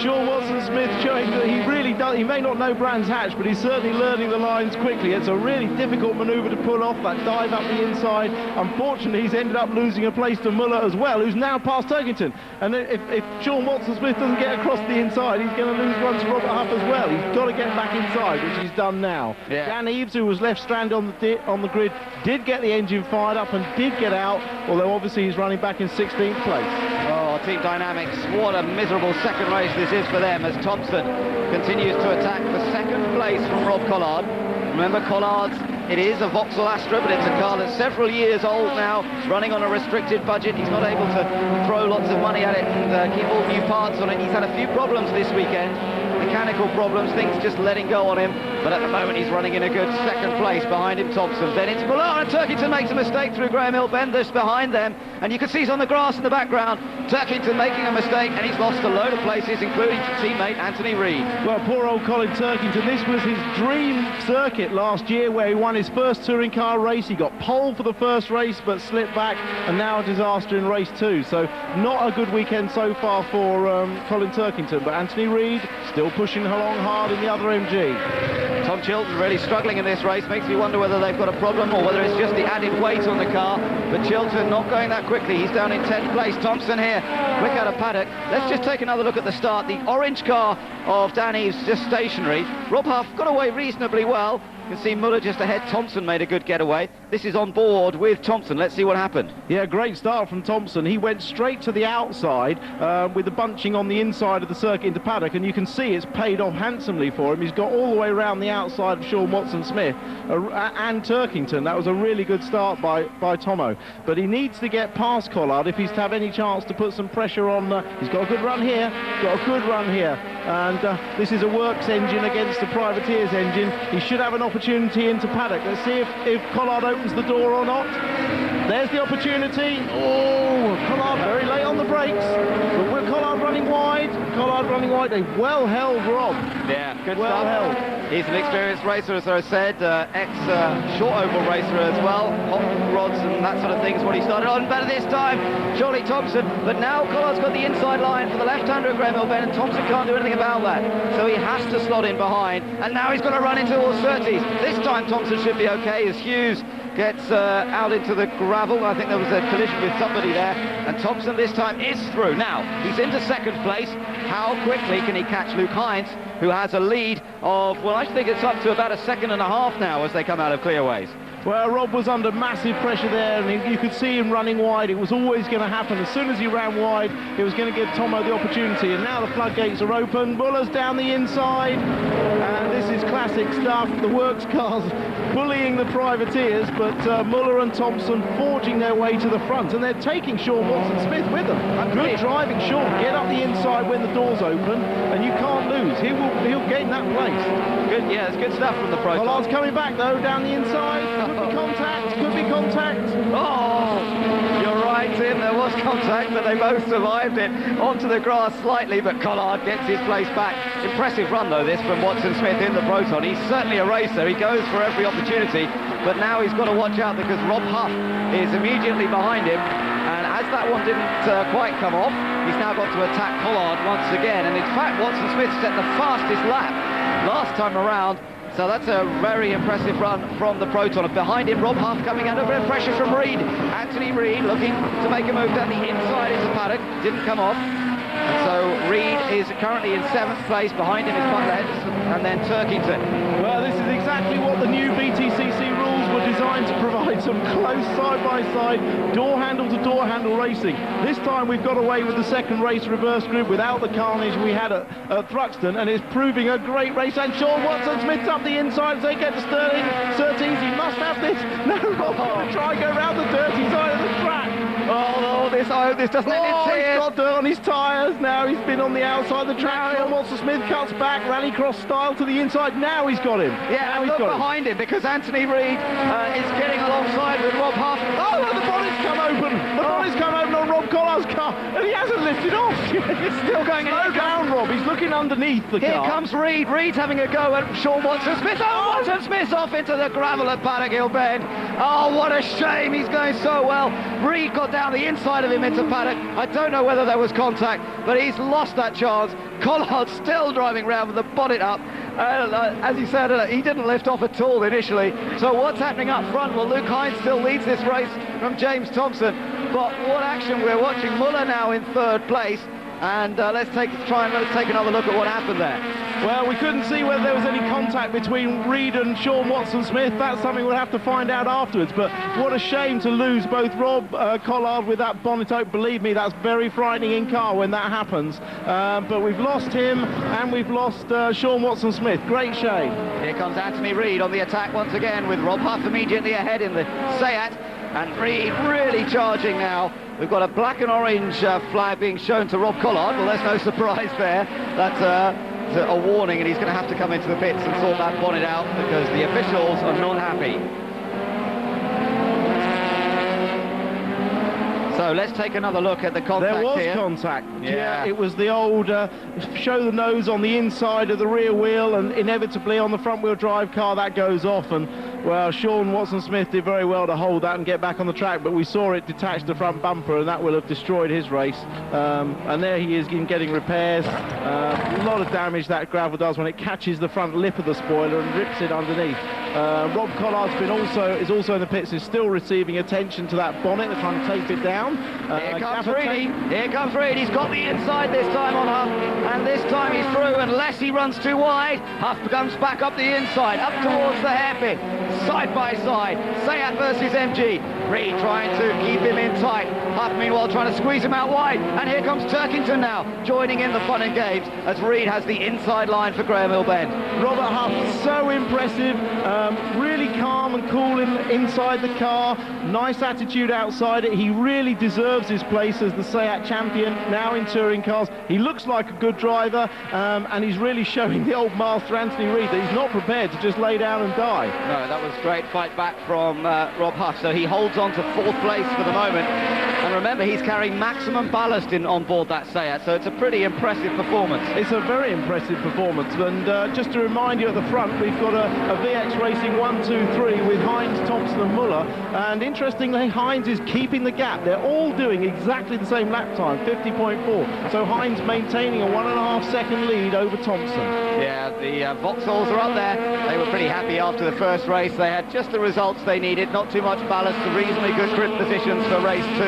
Sean Watson-Smith showing that he really does. He may not know Brands Hatch, but he's certainly learning the lines quickly. It's a really difficult manoeuvre to pull off, that dive up the inside. Unfortunately, he's ended up losing a place to Muller as well, who's now past Turkington. And if Sean Watson-Smith doesn't get across the inside, he's going to lose one to Robert Huff as well. He's got to get back inside, which he's done now. Yeah. Dan Eaves, who was left stranded on the grid, did get the engine fired up and did get out, although obviously he's running back in 16th place. Oh, Team Dynamics, what a miserable second race this is for them as Thompson continues to attack for 2nd place from Rob Collard. Remember, Collard's, it is a Vauxhall Astra, but it's a car that's several years old now, running on a restricted budget. He's not able to throw lots of money at it and keep all new parts on it. He's had a few problems this weekend, mechanical problems, things just letting go on him, but at the moment he's running in a good 2nd place. Behind him, Thompson. Then it's Muller, and Turkington makes a mistake through Graham Hill Bend. There's behind them, and you can see he's on the grass in the background. Turkington making a mistake, and he's lost a load of places, including to teammate Anthony Reid. Well, poor old Colin Turkington. This was his dream circuit last year, where he won his first touring car race. He got pole for the first race, but slipped back, and now a disaster in race 2. So not a good weekend so far for Colin Turkington, but Anthony Reid still pushing along hard in the other MG. Tom Chilton really struggling in this race. Makes me wonder whether they've got a problem or whether it's just the added weight on the car. But Chilton not going that quickly. He's down in 10th place. Thompson here, quick out of paddock. Let's just take another look at the start. The orange car of Dan Eaves just stationary. Rob Huff got away reasonably well. You can see Muller just ahead. Thompson made a good getaway. This is on board with Thompson. Let's see what happened. Yeah, great start from Thompson. He went straight to the outside with the bunching on the inside of the circuit into paddock, and you can see it's paid off handsomely for him. He's got all the way around the outside of Sean Watson-Smith and Turkington. That was a really good start by Tomo. But he needs to get past Collard if he's to have any chance to put some pressure on. He's got a good run here, and this is a works engine against a privateer's engine. He should have an opportunity into paddock. Let's see if Collard opens the door or not. There's the opportunity. Oh, Collard very late on the brakes. But with Collard running wide, a well-held Rob. Yeah, good well stuff. held. He's an experienced racer, as I said, ex-short oval racer as well. Hot rods and that sort of thing is what he started on. Better this time, surely Thompson. But now Collard's got the inside line for the left-hander of Graham Hill Bend, and Thompson can't do anything about that. So he has to slot in behind, and now he's got to run into all surtees. This time Thompson should be okay as Hughes gets out into the gravel. I think there was a collision with somebody there, and Thompson this time is through. Now, he's into second place. How quickly can he catch Luke Hines, who has a lead of, well, I think it's up to about a second and a half now as they come out of clearways. Well, Rob was under massive pressure there, and you could see him running wide. It was always going to happen. As soon as he ran wide, it was going to give Tomo the opportunity. And now the floodgates are open. Muller's down the inside. And this is classic stuff. The works cars bullying the privateers, but Muller and Thompson forging their way to the front. And they're taking Sean Watson-Smith with them. Good driving, Sean. Get up the inside when the doors open, and you can't lose. He'll gain that place. Good, yeah, it's good stuff from the pro. Collard's coming back, though, down the inside. Could be contact. Oh, you're right, Tim. There was contact, but they both survived it. Onto the grass slightly, but Collard gets his place back. Impressive run, though, this from Watson-Smith in the Proton. He's certainly a racer. He goes for every opportunity, but now he's got to watch out because Rob Huff is immediately behind him. And as that one didn't quite come off, he's now got to attack Collard once again. And in fact, Watson-Smith set the fastest lap last time around. So that's a very impressive run from the Proton. Behind him, Rob Huff coming under a bit of pressure from Reed. Anthony Reed looking to make a move down the inside into paddock. Didn't come off. And so Reed is currently in 7th place. Behind him is Butler Henderson and then Turkington. Well, this is exactly what the new BTCC rules were designed to provide, some close side-by-side, door-handle-to-door handle racing. This time we've got away with the second race reverse group without the carnage we had at Thruxton, and it's proving a great race. And Sean Watson-Smith's up the inside as they get to Stirling. Surtees, he must have this. No, Rob's going to try and go around the dirty side of the track. Oh, this doesn't end in tears. He's got dirt on his tyres now. He's been on the outside of the track. Sean Watson-Smith cuts back, rallycross style to the inside. Now he's got him. Yeah, and look behind him because Anthony Reed is getting alongside with Rob Huff. Oh, the bonnet's come open. The bonnet's come open on Rob Collard's car, and he hasn't lifted off. It's still going. Slow down, Rob. He's looking underneath the car. Here comes Reed. Reed's having a go at Sean Watson-Smith. Oh, Watson-Smith's off into the gravel at Paddock Hill Bend. Oh, what a shame. He's going so well. Reed got down the inside of him into paddock. I don't know whether there was contact, but he's lost that chance. Collard still driving round with the bonnet up. As he said, he didn't lift off at all initially. So what's happening up front? Well, Luke Hines still leads this race from James Thompson. But what action we're watching. Muller now in 3rd place. And let's take another look at what happened there. Well, we couldn't see whether there was any contact between Reed and Sean Watson-Smith. That's something we'll have to find out afterwards. But what a shame to lose both Rob Collard with that bonnet open. Believe me, that's very frightening in car when that happens. But we've lost him and we've lost Sean Watson-Smith. Great shame. Here comes Anthony Reed on the attack once again with Rob Huff immediately ahead in the Seat. And Reed really charging now. We've got a black and orange flag being shown to Rob Collard. Well, there's no surprise there. That's a warning, and he's going to have to come into the pits and sort that bonnet out because the officials are not happy. So let's take another look at the contact here. There was here. Contact. Yeah, it was the old show the nose on the inside of the rear wheel, and inevitably on the front-wheel drive car that goes off. And well, Sean Watson-Smith did very well to hold that and get back on the track, but we saw it detach the front bumper, and that will have destroyed his race. And there he is getting repairs. A lot of damage that gravel does when it catches the front lip of the spoiler and rips it underneath. Rob Collard's is also in the pits, is still receiving attention to that bonnet. They're trying to tape it down. Here comes Reed. Here comes Reed. He's got the inside this time on Huff, and this time he's through unless he runs too wide. Huff comes back up the inside, up towards the hairpin, side by side. Seat versus MG. Reed trying to keep him in tight. Huff meanwhile trying to squeeze him out wide, and here comes Turkington now joining in the fun and games as Reed has the inside line for Graham Hill Bend. Robert Huff, so impressive, really calm and cool inside the car, nice attitude outside it. He really deserves his place as the SEAT champion now in touring cars. He looks like a good driver, and he's really showing the old master Anthony Reed that he's not prepared to just lay down and die. No, that was great fight back from Rob Huff, so he holds on to 4th place for the moment. And remember, he's carrying maximum ballast on board that SEAT, so it's a pretty impressive performance. It's a very impressive performance, and just to remind you at the front, we've got a VX Racing 1-2-3 with Hines, Thompson and Muller, and interestingly Hines is keeping the gap. They're all doing exactly the same lap time, 50.4, so Hines maintaining a 1.5 second lead over Thompson. Yeah, the Vauxhalls are up there. They were pretty happy after the first race. They had just the results they needed, not too much ballast, reasonably good grip positions for race 2,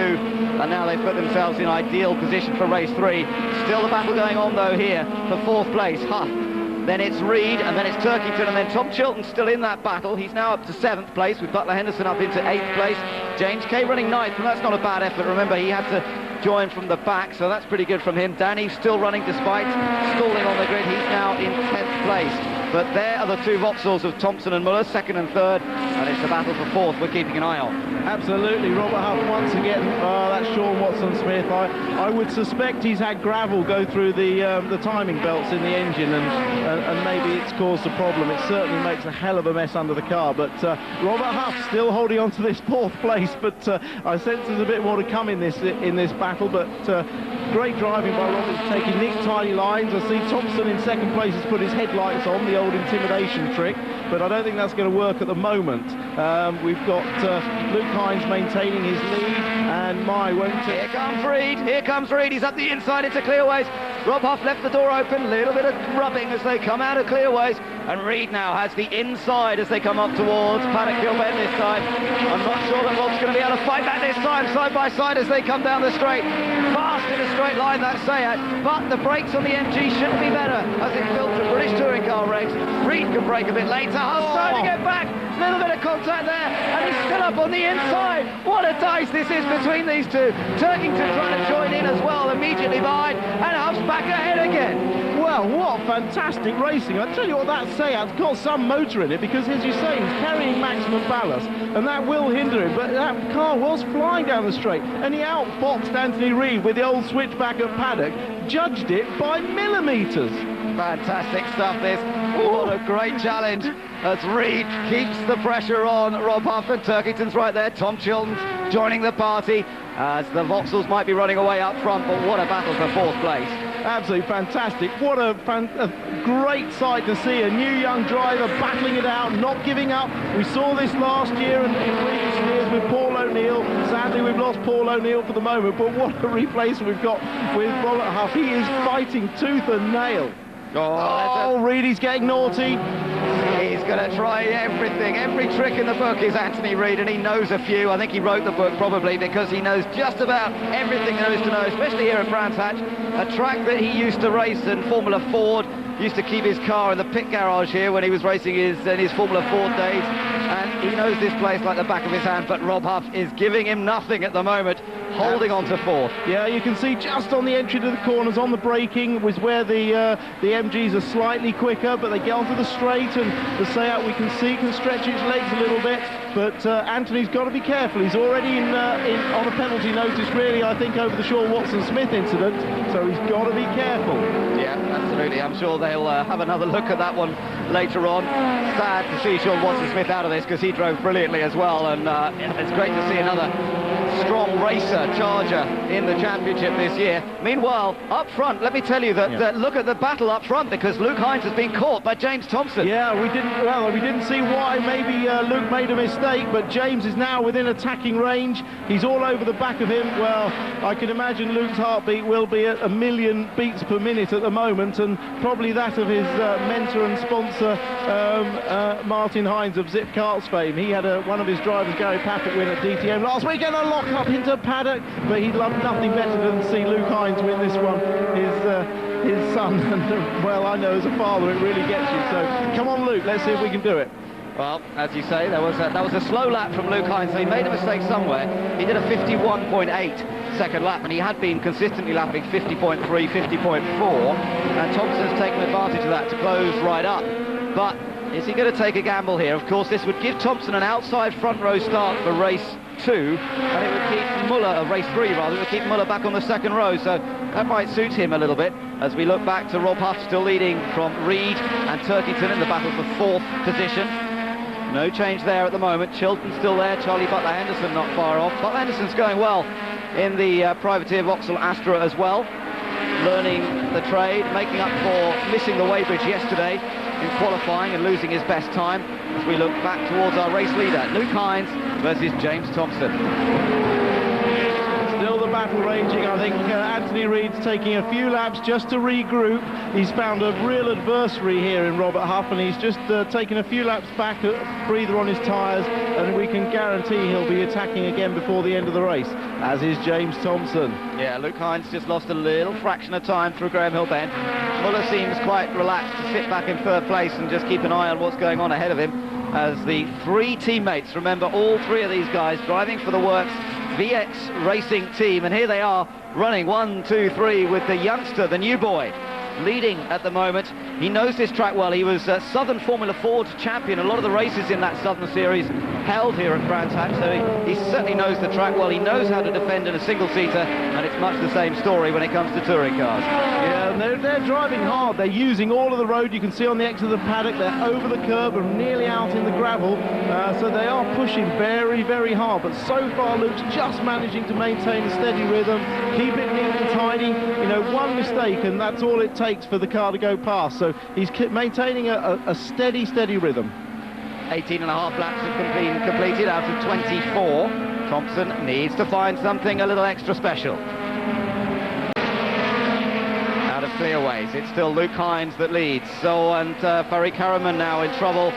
and now they've put themselves in ideal position for race 3. Still the battle going on though here for 4th place. Huff, then it's Reed, and then it's Turkington, and then Tom Chilton's still in that battle. He's now up to 7th place, with Butler Henderson up into 8th place. James Kay running 9th, and that's not a bad effort. Remember, he had to join from the back, so that's pretty good from him. Danny still running despite stalling on the grid. He's now in 10th place. But there are the 2 Vauxhalls of Thompson and Muller, 2nd and 3rd, and it's the battle for 4th we're keeping an eye on. Absolutely, Robert Huff once again. That's Sean Watson-Smith. I would suspect he's had gravel go through the timing belts in the engine, and maybe it's caused a problem. It certainly makes a hell of a mess under the car. But Robert Huff still holding on to this 4th place. But I sense there's a bit more to come in this battle. But great driving by Robert, taking neat, tidy lines. I see Thompson in 2nd place has put his headlights on, the old intimidation trick, but I don't think that's going to work at the moment. We've got Luke Hines maintaining his lead, and here comes Reed, he's up the inside into Clearways. Rob Huff left the door open, a little bit of rubbing as they come out of Clearways, and Reed now has the inside as they come up towards Paddock Gilbert this time. I'm not sure that Rob's going to be able to fight that this time, side by side as they come down the straight. Fast in a straight line, that Seat, but the brakes on the MG should be better as it built to British touring car regs. Reed can brake a bit later. Huff's trying to get back. Little bit of contact there, and he's still up on the inside. What a dice this is between these two. Turkington trying to join in as well, immediately behind, and Huff's back ahead again. Well, what fantastic racing. I tell you what, that Seat's got some motor in it, because as you say, he's carrying maximum ballast, and that will hinder him, but that car was flying down the straight, and he outboxed Anthony Reed with the old switchback at Paddock, judged it by millimetres. Fantastic stuff this. What a great challenge as Reed keeps the pressure on Rob Huff, and Turkington's right there. Tom Chilton's joining the party as the Vauxhalls might be running away up front, but what a battle for 4th place. Absolutely fantastic. What a great sight to see a new young driver battling it out, not giving up. We saw this last year and in previous years with Paul O'Neill. Sadly, we've lost Paul O'Neill for the moment, but what a replacement we've got with Robert Huff. He is fighting tooth and nail. Oh, Reedy's getting naughty. He's going to try everything. Every trick in the book is Anthony Reed, and he knows a few. I think he wrote the book probably because he knows just about everything there is to know, especially here at Brands Hatch, a track that he used to race in Formula Ford. Used to keep his car in the pit garage here when he was racing his Formula Ford days, and he knows this place like the back of his hand. But Rob Huff is giving him nothing at the moment, holding on to 4th. Yeah, you can see just on the entry to the corners, on the braking, was where the MGs are slightly quicker, but they get onto the straight, and the Seat we can see can stretch its legs a little bit. But Anthony's got to be careful. He's already on a penalty notice, really, I think, over the Sean Watson-Smith incident, so he's got to be careful. Yeah, absolutely. I'm sure they'll have another look at that one later on. Sad to see Sean Watson-Smith out of this because he drove brilliantly as well, and it's great to see another strong racer charger in the championship this year. Meanwhile, up front, let me tell you that look at the battle up front, because Luke Hines has been caught by James Thompson. Yeah, we didn't see why. Maybe Luke made a mistake, but James is now within attacking range. He's all over the back of him. Well, I can imagine Luke's heartbeat will be at 1 million beats per minute at the moment, and probably that of his mentor and sponsor, Martin Hines of Zip Karts fame. He had one of his drivers, Gary Paffett, win at DTM last weekend, a lock up into Paddock, but he'd love nothing better than to see Luke Hines win this one. His son, and well, I know as a father it really gets you. So come on, Luke, let's see if we can do it. Well, as you say, that was a slow lap from Luke Hines, so he made a mistake somewhere. He did a 51.8 second lap, and he had been consistently lapping 50.3, 50.4, and Thompson's taken advantage of that to close right up. But is he going to take a gamble here? Of course, this would give Thompson an outside front row start for race 2, and it would keep Muller, race 3 rather, it would keep Muller back on the second row, so that might suit him a little bit as we look back to Rob Huff still leading from Reed and Turkington in the battle for 4th position. No change there at the moment. Chilton's still there, Charlie Butler Henderson not far off. Butler Henderson's going well in the privateer Vauxhall Astra as well, learning the trade, making up for missing the weighbridge yesterday. in qualifying and losing his best time, as we look back towards our race leader, Luke Hines versus James Thompson. Still the battle raging. I think Anthony Reid's taking a few laps just to regroup. He's found a real adversary here in Robert Huff, and he's just taken a few laps back, breather on his tyres, and we can guarantee he'll be attacking again before the end of the race, as is James Thompson. Yeah, Luke Hines just lost a little fraction of time through Graham Hill Bend. Muller seems quite relaxed to sit back in third place and just keep an eye on what's going on ahead of him, as the three teammates, remember, all three of these guys driving for the Works VX Racing team, and here they are running 1, 2, 3 with the youngster, the new boy, leading at the moment. He knows this track well. He was Southern Formula Ford champion. A lot of the races in that Southern Series held here at Brands Hatch, so he certainly knows the track well. He knows how to defend in a single-seater, and it's much the same story when it comes to touring cars. Yeah, they're driving hard. They're using all of the road. You can see on the exit of the paddock, they're over the curb and nearly out in the gravel, so they are pushing very, very hard. But so far, Luke's just managing to maintain a steady rhythm, keep it neat and tidy. You know, one mistake, and that's all it takes for the car to go past. So he's maintaining a steady rhythm. 18 and a half laps have been completed out of 24. Thompson needs to find something a little extra special. Out of clearways, it's still Luke Hines that leads. So, and Farik Harriman now in trouble.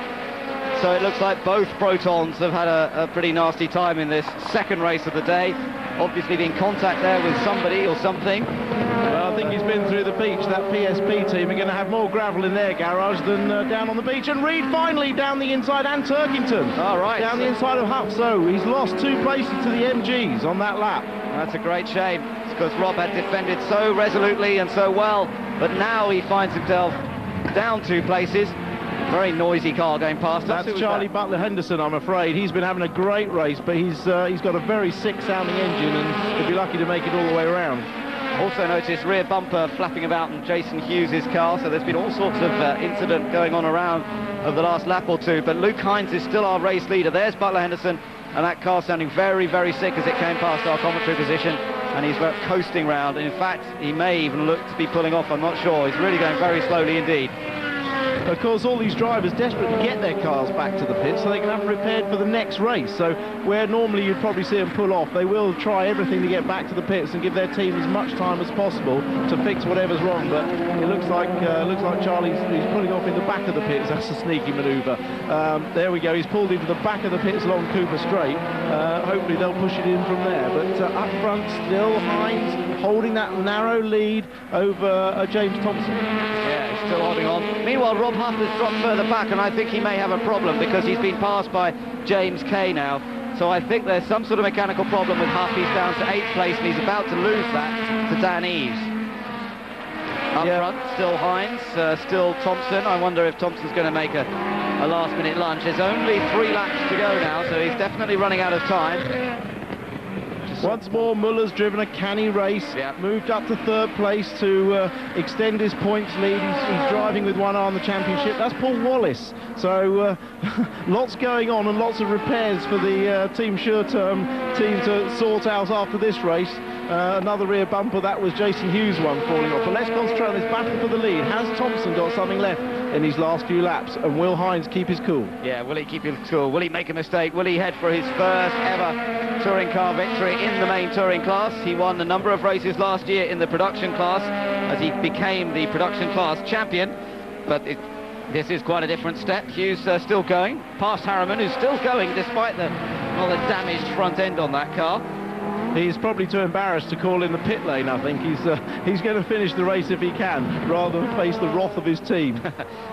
So it looks like both Protons have had a pretty nasty time in this second race of the day. Obviously in contact there with somebody or something. Well, I think he's been through the beach. That PSP team are going to have more gravel in their garage than down on the beach. And Reid finally down the inside, and Turkington. All right. Down the inside of Huff. So he's lost 2 places to the MGs on that lap. That's a great shame. It's because Rob had defended so resolutely and so well. But now he finds himself down 2 places. Very noisy car going past us. That's Charlie Butler Henderson, I'm afraid. He's been having a great race, but he's got a very sick-sounding engine, and he'll be lucky to make it all the way around. Also noticed rear bumper flapping about in Jason Hughes' car, so there's been all sorts of incident going on around over the last lap or two. But Luke Hines is still our race leader. There's Butler Henderson, and that car sounding very, very sick as it came past our commentary position, and he's coasting round. And in fact, he may even look to be pulling off, I'm not sure. He's really going very slowly indeed. Of course, all these drivers desperate to get their cars back to the pit so they can have them prepared for the next race. So where normally you'd probably see them pull off, they will try everything to get back to the pits and give their team as much time as possible to fix whatever's wrong. But it looks like Charlie's pulling off in the back of the pits. That's a sneaky manoeuvre. There we go. He's pulled into the back of the pits along Cooper Straight. Hopefully they'll push it in from there. But up front still Hines holding that narrow lead over James Thompson. Yeah, he's still holding on. Meanwhile, Rob Huff has dropped further back, and I think he may have a problem because he's been passed by James Kay now. So I think there's some sort of mechanical problem with Huff. He's down to 8th place, and he's about to lose that to Dan Eves. Up front, still Hines, still Thompson. I wonder if Thompson's going to make a last-minute lunge. There's only 3 laps to go now, so he's definitely running out of time. Once more, Muller's driven a canny race, moved up to 3rd place to extend his points lead. He's driving with one eye on the championship. That's Paul Wallace. So lots going on and lots of repairs for the Team SureTerm team to sort out after this race. Another rear bumper, that was Jason Hughes' one falling off. But let's concentrate on this battle for the lead. Has Thompson got something left in these last few laps? And will Hines keep his cool? Yeah, will he keep his cool? Will he make a mistake? Will he head for his first ever touring car victory in the main touring class? He won a number of races last year in the production class as he became the production class champion. But this is quite a different step. Hughes still going, past Harriman, who's still going despite the rather damaged front end on that car. He's probably too embarrassed to call in the pit lane, I think. He's going to finish the race if he can, rather than face the wrath of his team.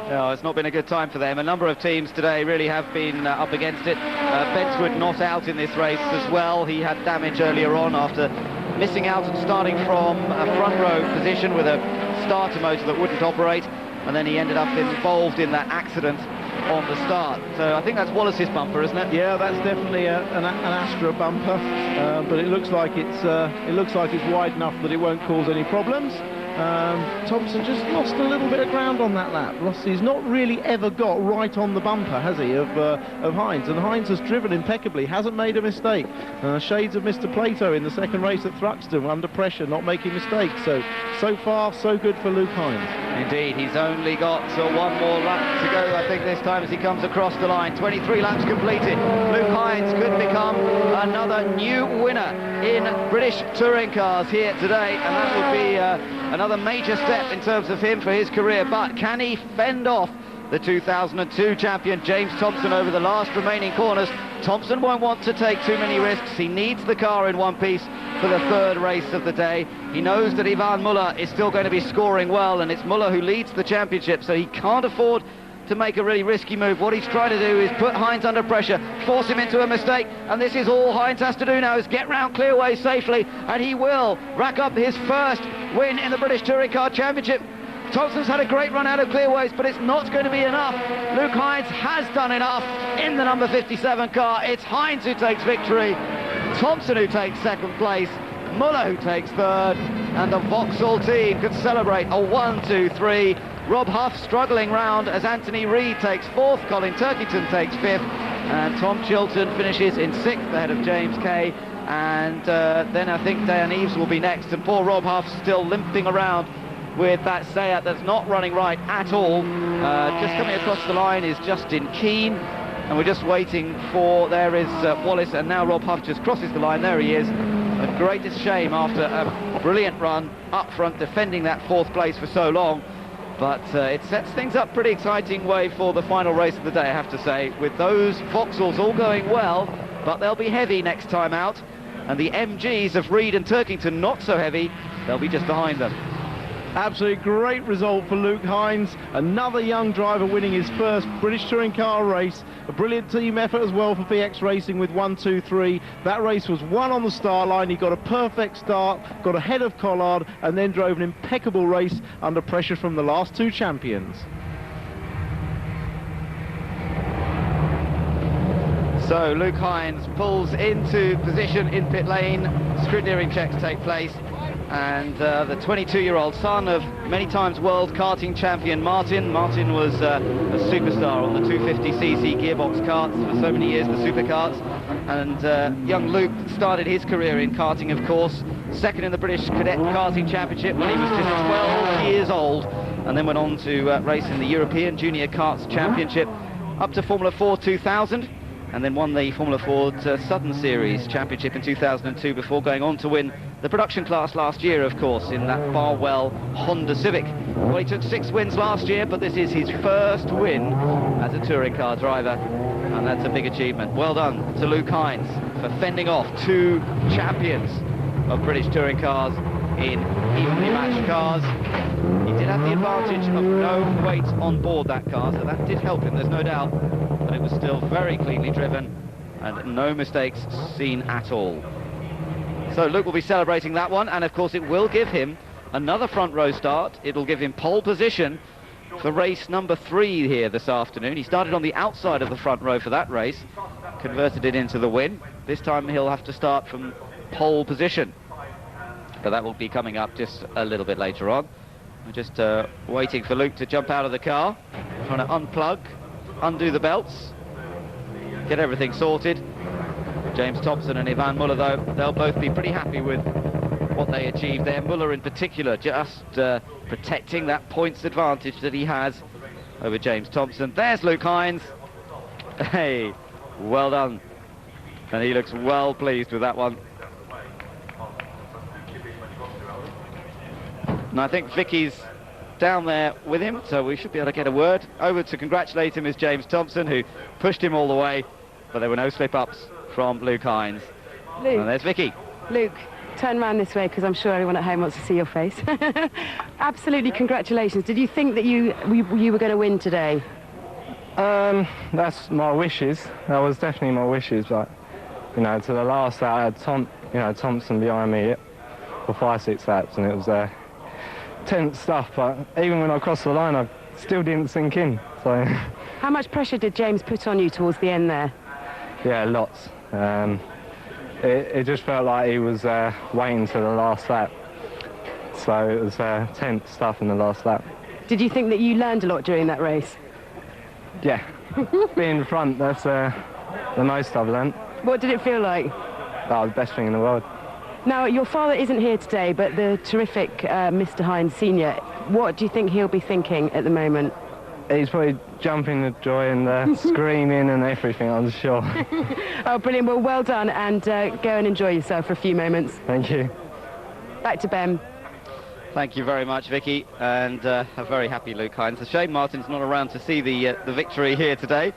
No, it's not been a good time for them. A number of teams today really have been up against it. Benswood not out in this race as well. He had damage earlier on after missing out and starting from a front row position with a starter motor that wouldn't operate, and then he ended up involved in that accident on the start. So I think that's Wallace's bumper, isn't it? Yeah, that's definitely an Astra bumper, but it looks like it's wide enough that it won't cause any problems. Thompson just lost a little bit of ground on that lap. He's not really ever got right on the bumper, has he, of Hines? And Hines has driven impeccably, hasn't made a mistake. Shades of Mr. Plato in the second race at Thruxton, under pressure, not making mistakes. So far, so good for Luke Hines. Indeed, he's only got one more lap to go, I think, this time as he comes across the line. 23 laps completed. Luke Hines could become another new winner in British touring cars here today, and that would be another major step in terms of him for his career. But can he fend off the 2002 champion James Thompson over the last remaining corners? Thompson won't want to take too many risks. He needs the car in one piece for the third race of the day. He knows that Ivan Muller is still going to be scoring well, and it's Muller who leads the championship, so he can't afford to make a really risky move. What he's trying to do is put Hines under pressure, force him into a mistake, and this is all Hines has to do now, is get round Clearway safely, and he will rack up his first win in the British Touring Car Championship. Thompson's had a great run out of clearways, but it's not going to be enough. Luke Hines has done enough in the number 57 car. It's Hines who takes victory, Thompson who takes second place, Muller who takes third, and the Vauxhall team can celebrate a 1-2-3. Rob Huff struggling round as Anthony Reid takes fourth, Colin Turkington takes fifth, and Tom Chilton finishes in sixth ahead of James Kay. And then I think Dan Eves will be next, and poor Rob Huff still limping around with that Seat that's not running right at all. Just coming across the line is Justin Keane, and we're just waiting for, there is Wallace, and now Rob Huff just crosses the line. There he is. A greatest shame after a brilliant run up front, defending that fourth place for so long. But it sets things up pretty exciting way for the final race of the day, I have to say, with those Vauxhalls all going well, but they'll be heavy next time out, and the MGs of Reid and Turkington not so heavy, they'll be just behind them. Absolutely great result for Luke Hines, another young driver winning his first British Touring Car race. A brilliant team effort as well for VX Racing with 1-2-3. That race was won on the start line. He got a perfect start, got ahead of Collard, and then drove an impeccable race under pressure from the last two champions. So Luke Hines pulls into position in pit lane, scrutineering checks take place, and the 22-year-old son of many times world karting champion Martin was a superstar on the 250cc gearbox karts for so many years, the superkarts, and young Luke started his career in karting, of course, second in the British Cadet Karting Championship when he was just 12 years old, and then went on to race in the European Junior Karts Championship up to Formula 4 2000, and then won the Formula Ford Southern Series Championship in 2002 before going on to win the production class last year, of course, in that Barwell Honda Civic. Well, he took 6 wins last year, but this is his first win as a touring car driver, and that's a big achievement. Well done to Luke Hines for fending off 2 champions of British touring cars in evenly matched cars. He did have the advantage of no weight on board that car, so that did help him, there's no doubt, but it was still very cleanly driven and no mistakes seen at all. So Luke will be celebrating that one, and of course it will give him another front row start. It'll give him pole position for race number 3 here this afternoon. He started on the outside of the front row for that race, converted it into the win. This time he'll have to start from pole position, but that will be coming up just a little bit later on. We're just waiting for Luke to jump out of the car, trying to unplug, undo the belts, get everything sorted. James Thompson and Ivan Muller, though, they'll both be pretty happy with what they achieved there. Muller in particular just protecting that points advantage that he has over James Thompson. There's Luke Hines. Hey, well done. And he looks well pleased with that one. And I think Vicky's down there with him, so we should be able to get a word. Over to congratulate him is James Thompson, who pushed him all the way, but there were no slip-ups from Luke Hines. Luke. And there's Vicky. Luke, turn around this way, because I'm sure everyone at home wants to see your face. Absolutely, congratulations. Did you think that you were going to win today? That's my wishes. That was definitely my wishes, but, you know, to the last lap, I had Thompson behind me for 5-6 laps, and it was tense stuff, but even when I crossed the line, I still didn't sink in, so... How much pressure did James put on you towards the end there? Yeah, lots. It just felt like he was waiting to the last lap, so it was tense stuff in the last lap. Did you think that you learned a lot during that race? Yeah, being in front, that's the most I've learnt. What did it feel like? That was the best thing in the world. Now, your father isn't here today, but the terrific Mr. Hines Sr. What do you think he'll be thinking at the moment? He's probably jumping with joy and screaming and everything, I'm sure. Oh, brilliant. Well, well done, and go and enjoy yourself for a few moments. Thank you. Back to Ben. Thank you very much, Vicky, and a very happy Luke Hines. A shame Martin's not around to see the victory here today,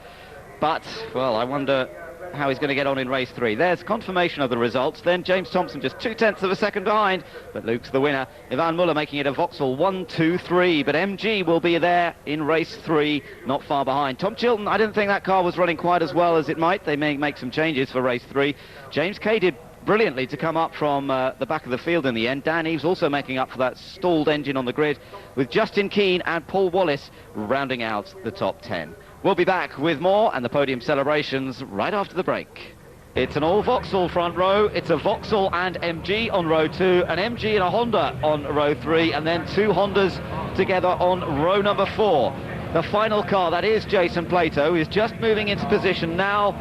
but, well, I wonder how he's going to get on in race 3. There's confirmation of the results. Then James Thompson just 0.2 of a second behind, but Luke's the winner. Ivan Muller making it a Vauxhall 1-2-3, but MG will be there in race 3, not far behind. Tom Chilton, I didn't think that car was running quite as well as it might. They may make some changes for race 3. James Kay did brilliantly to come up from the back of the field in the end. Dan Eves also making up for that stalled engine on the grid, with Justin Keane and Paul Wallace rounding out the top 10. We'll be back with more and the podium celebrations right after the break. It's an all Vauxhall front row. It's a Vauxhall and MG on row 2, an MG and a Honda on row 3, and then 2 Hondas together on row number 4. The final car, that is Jason Plato, is just moving into position now,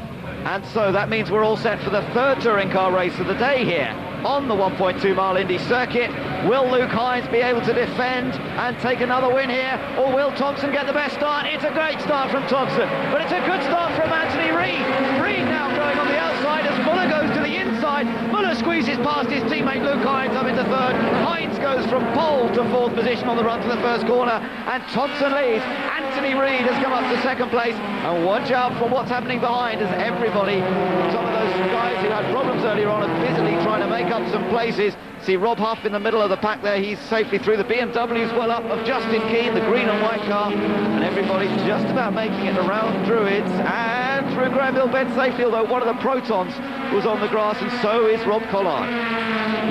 and so that means we're all set for the 3rd touring car race of the day here on the 1.2 mile Indy circuit. Will Luke Hines be able to defend and take another win here, or will Thompson get the best start? It's a great start from Thompson, but it's a good start from Anthony Reid. Reid now going on the outside as Muller goes to the inside. Muller squeezes past his teammate Luke Hines up into 3rd. Hines goes from pole to 4th position on the run to the 1st corner, and Thompson leads. Anthony Reid has come up to 2nd place, and watch out for what's happening behind as everybody, some of those guys who had problems earlier on, are busily trying to make up some places. See Rob Huff in the middle of the pack there, he's safely through. The BMW's well up of Justin Keane, the green and white car, and everybody's just about making it around Druids and through Granville Bend safely, although one of the Protons was on the grass, and so is Rob Collard.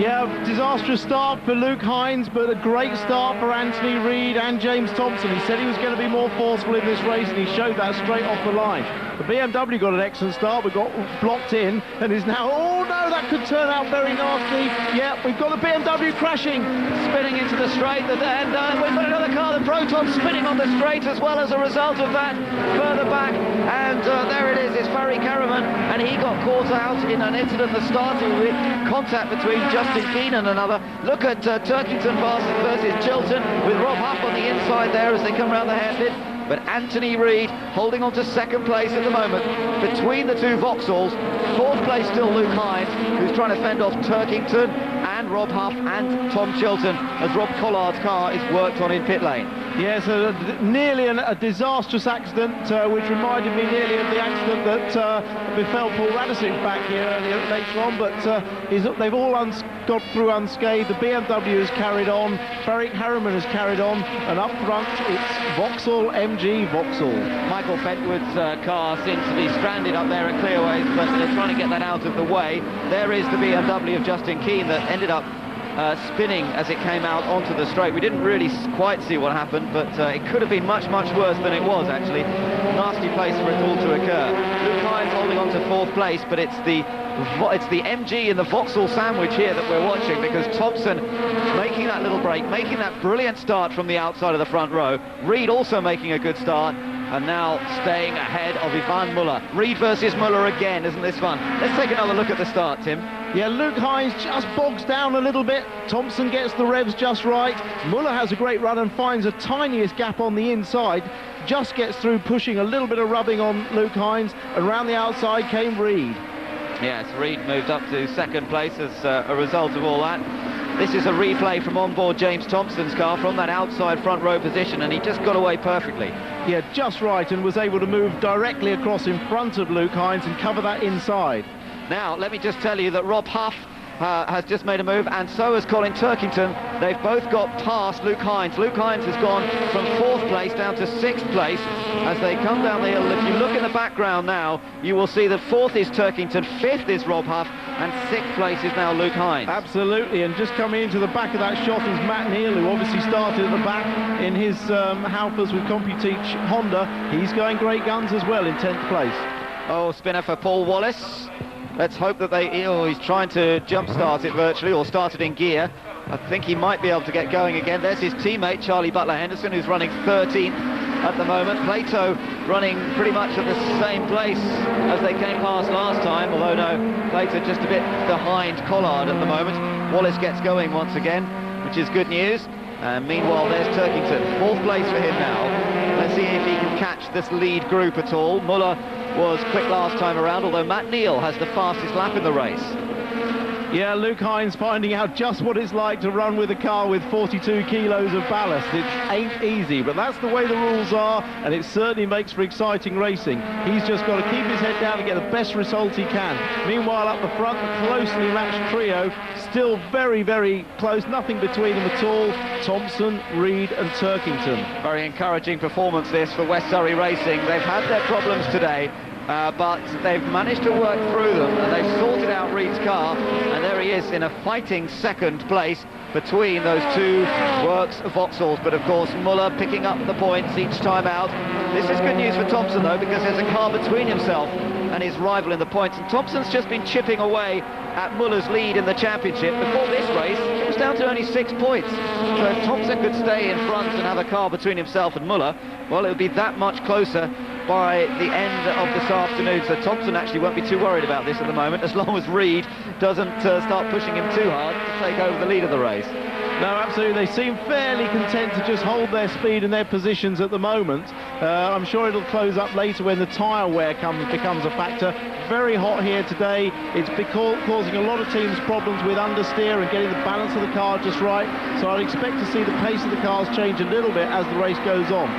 Yeah, disastrous start for Luke Hines, but a great start for Anthony Reid and James Thompson. He said he was going to be more forceful in this race, and he showed that straight off the line. The BMW got an excellent start, but got blocked in, and is now, oh no, that could turn out very nasty. Yeah, we've got the BMW crashing. Spinning into the straight, and we've got another car, the Proton, spinning on the straight as well as a result of that further back. And there it is, it's Barry Caraman, and he got caught out in an incident that started with contact between Justin Keane and another. Look at Turkington versus Chilton, with Rob Huff on the inside there as they come round the hairpin. But Anthony Reid holding on to 2nd place at the moment between the 2 Vauxhalls. 4th place still Luke Hines, who's trying to fend off Turkington and Rob Huff and Tom Chilton as Rob Collard's car is worked on in pit lane. Yes, nearly a disastrous accident, which reminded me nearly of the accident that befell Paul Radisich back here later on, but they've all got through unscathed. The BMW has carried on, Ferric Harriman has carried on, and up front it's Vauxhall, MG, Vauxhall. Michael Fetwood's car seems to be stranded up there at Clearways, but they're trying to get that out of the way. There is the BMW of Justin Keane that ended up spinning as it came out onto the straight. We didn't really quite see what happened, but it could have been much, much worse than it was, actually. Nasty place for it all to occur. Luke Hines holding on to 4th place, but it's the MG and the Vauxhall sandwich here that we're watching, because Thompson making that little break, making that brilliant start from the outside of the front row. Reid also making a good start, and now staying ahead of Ivan Muller. Reid versus Muller again, isn't this fun? Let's take another look at the start, Tim. Yeah, Luke Hines just bogs down a little bit. Thompson gets the revs just right. Muller has a great run and finds a tiniest gap on the inside. Just gets through, pushing a little bit of rubbing on Luke Hines, and round the outside came Reid. Yes, Reid moved up to 2nd place as a result of all that. This is a replay from onboard James Thompson's car from that outside front row position, and he just got away perfectly. Yeah, just right, and was able to move directly across in front of Luke Hines and cover that inside. Now, let me just tell you that Rob Huff has just made a move, and so has Colin Turkington. They've both got past Luke Hines. Luke Hines has gone from 4th place down to 6th place as they come down the hill. If you look in the background now, you will see that 4th is Turkington, 5th is Rob Huff, and 6th place is now Luke Hines. Absolutely, and just coming into the back of that shot is Matt Neal, who obviously started at the back in his Halfers with CompuTeach Honda. He's going great guns as well in 10th place. Oh, spinner for Paul Wallace. Let's hope that he's trying to jump-start it virtually, or start it in gear. I think he might be able to get going again. There's his teammate, Charlie Butler-Henderson, who's running 13th at the moment. Plato running pretty much at the same place as they came past last time, although no, Plato just a bit behind Collard at the moment. Wallace gets going once again, which is good news. Meanwhile, there's Turkington, 4th place for him now. Let's see if he can catch this lead group at all. Muller was quick last time around, although Matt Neal has the fastest lap in the race. Yeah, Luke Hines finding out just what it's like to run with a car with 42 kilos of ballast. It ain't easy, but that's the way the rules are, and it certainly makes for exciting racing. He's just got to keep his head down and get the best result he can. Meanwhile, up the front, the closely matched trio, still very, very close, nothing between them at all. Thompson, Reed and Turkington. Very encouraging performance this for West Surrey Racing. They've had their problems today. But they've managed to work through them, and they've sorted out Reed's car, and there he is in a fighting 2nd place between those two works of Vauxhalls. But of course Muller picking up the points each time out. This is good news for Thompson though, because there's a car between himself and his rival in the points, and Thompson's just been chipping away at Muller's lead in the championship. Before this race it was down to only 6 points, so if Thompson could stay in front and have a car between himself and Muller, well, it would be that much closer by the end of this afternoon. So Thompson actually won't be too worried about this at the moment, as long as Reed doesn't start pushing him too hard to take over the lead of the race. No, absolutely. They seem fairly content to just hold their speed and their positions at the moment. I'm sure it'll close up later when the tyre wear becomes a factor. Very hot here today. It's causing a lot of teams problems with understeer and getting the balance of the car just right. So I'd expect to see the pace of the cars change a little bit as the race goes on.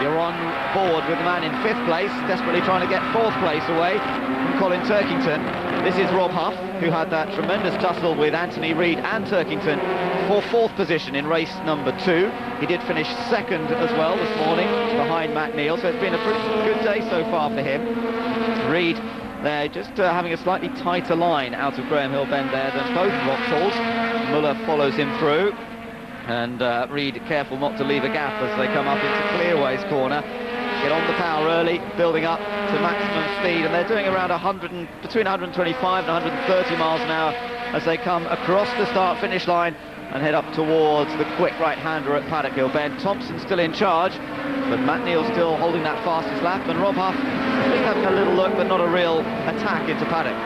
You're on board with the man in 5th place, desperately trying to get 4th place away from Colin Turkington. This is Rob Huff, who had that tremendous tussle with Anthony Reed and Turkington for 4th position in race number 2. He did finish 2nd as well this morning, behind Matt Neal, so it's been a pretty good day so far for him. Reed there just having a slightly tighter line out of Graham Hill Bend there than both Vauxhalls. Muller follows him through. And Reed careful not to leave a gap as they come up into Clearway's corner. Get on the power early, building up to maximum speed, and they're doing around between 125 and 130 miles an hour as they come across the start-finish line and head up towards the quick right-hander at Paddock Hill Bend. Thompson's still in charge, but Matt Neal's still holding that fastest lap, and Rob Huff just having a little look, but not a real attack into Paddock.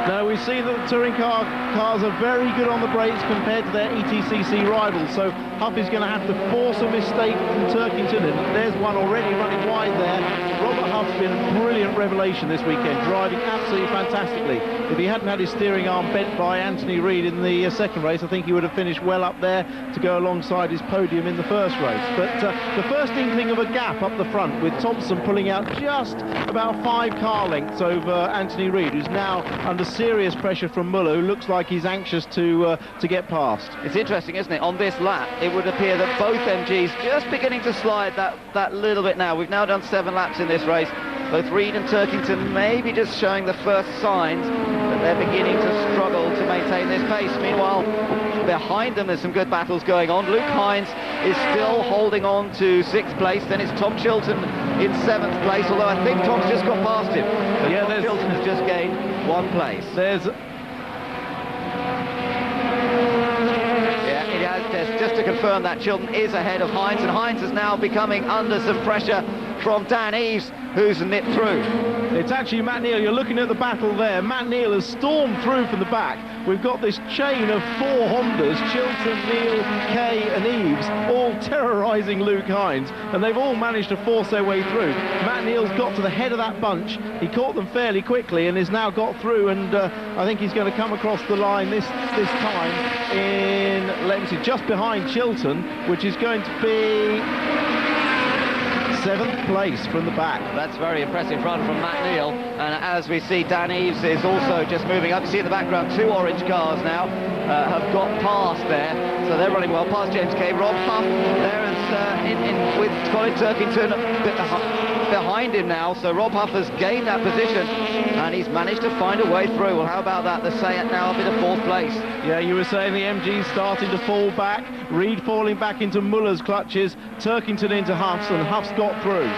No, we see that the touring cars are very good on the brakes compared to their ETCC rivals, so Huff is going to have to force a mistake from Turkington, and there's one already running wide there. Robert Huff's been a brilliant revelation this weekend, driving absolutely fantastically. If he hadn't had his steering arm bent by Anthony Reed in the 2nd race, I think he would have finished well up there to go alongside his podium in the 1st race. But the first inkling of a gap up the front, with Thompson pulling out just about 5 car lengths over Anthony Reed, who's now under serious pressure from Muller, who looks like he's anxious to get past. It's interesting, isn't it? On this lap, it would appear that both MGs just beginning to slide that little bit now. We've now done 7 laps in this race. Both Reed and Turkington maybe just showing the first signs that they're beginning to struggle to maintain this pace. Meanwhile, behind them there's some good battles going on. Luke Hines is still holding on to 6th place. Then it's Tom Chilton in 7th place, although I think Tom's just got past him. But yeah, Tom Chilton has just gained 1 place. Just to confirm that Chilton is ahead of Hines, and Hines is now becoming under some pressure from Dan Eaves, who's nipped through. It's actually Matt Neal. You're looking at the battle there. Matt Neal has stormed through from the back. We've got this chain of 4 Hondas, Chilton, Neal, Kay and Eaves, all terrorising Luke Hines, and they've all managed to force their way through. Matt Neal's got to the head of that bunch. He caught them fairly quickly and has now got through, and I think he's going to come across the line this time in, let me see, just behind Chilton, which is going to be 7th place from the back. That's very impressive run from Matt Neal, and as we see, Dan Eaves is also just moving up. You see in the background 2 orange cars now have got past there, so they're running well past James Kay. Rob Huff there and with Colin Turkington a bit behind him now, so Rob Huff has gained that position and he's managed to find a way through. Well, how about that? The Seat now up in the 4th place. Yeah, you were saying the MG's starting to fall back. Reed falling back into Muller's clutches, Turkington into Huff's, and Huff's got through.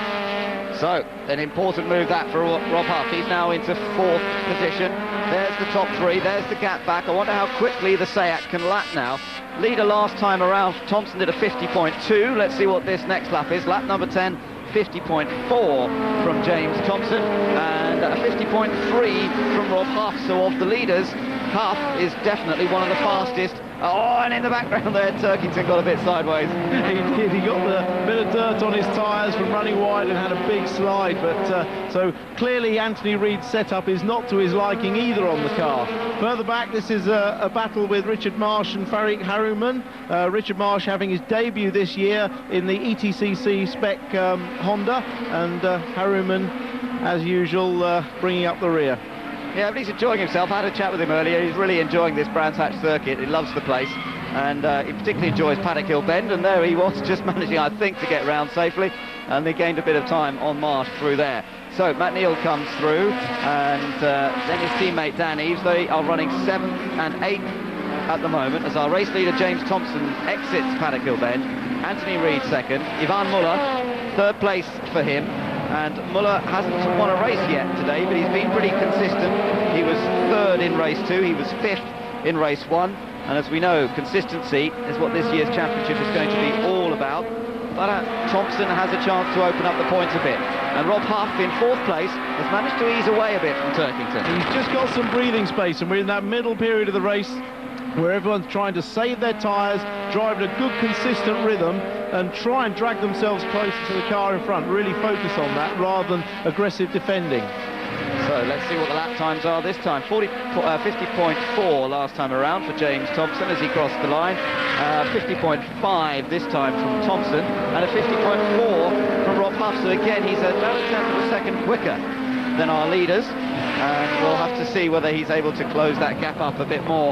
So, an important move that for Rob Huff. He's now into 4th position. There's the top 3, there's the gap back. I wonder how quickly the Seat can lap now. Leader last time around, Thompson did a 50.2. Let's see what this next lap is. Lap number 10, 50.4 from James Thompson, and a 50.3 from Rob Huff. So of the leaders, Huff is definitely one of the fastest. Oh, and in the background there, Turkington got a bit sideways. He did. He got the bit of dirt on his tyres from running wide and had a big slide. But so clearly Anthony Reid's setup is not to his liking either on the car. Further back, this is a battle with Richard Marsh and Farik Harriman. Richard Marsh having his debut this year in the ETCC spec Honda, and Harriman, as usual, bringing up the rear. Yeah, but he's enjoying himself. I had a chat with him earlier. He's really enjoying this Brands Hatch circuit. He loves the place, and he particularly enjoys Paddock Hill Bend, and there he was, just managing, I think, to get round safely, and they gained a bit of time on Marsh through there. So Matt Neal comes through, and then his teammate Dan Eves. They are running 7th and 8th at the moment, as our race leader James Thompson exits Paddock Hill Bend. Anthony Reid second, Ivan Muller, third place for him. And Muller hasn't won a race yet today, but he's been pretty consistent. He was third in race 2, he was 5th in race 1, and as we know, consistency is what this year's championship is going to be all about. But Thompson has a chance to open up the points a bit, and Rob Huff in 4th place has managed to ease away a bit from Turkington. He's just got some breathing space, and we're in that middle period of the race where everyone's trying to save their tyres, drive at a good consistent rhythm, and try and drag themselves closer to the car in front. Really focus on that rather than aggressive defending. So let's see what the lap times are this time. 50.4 last time around for James Thompson as he crossed the line. 50.5 this time from Thompson, and a 50.4 from Rob Huff. So again, he's about a tenth of a second quicker than our leaders, and we'll have to see whether he's able to close that gap up a bit more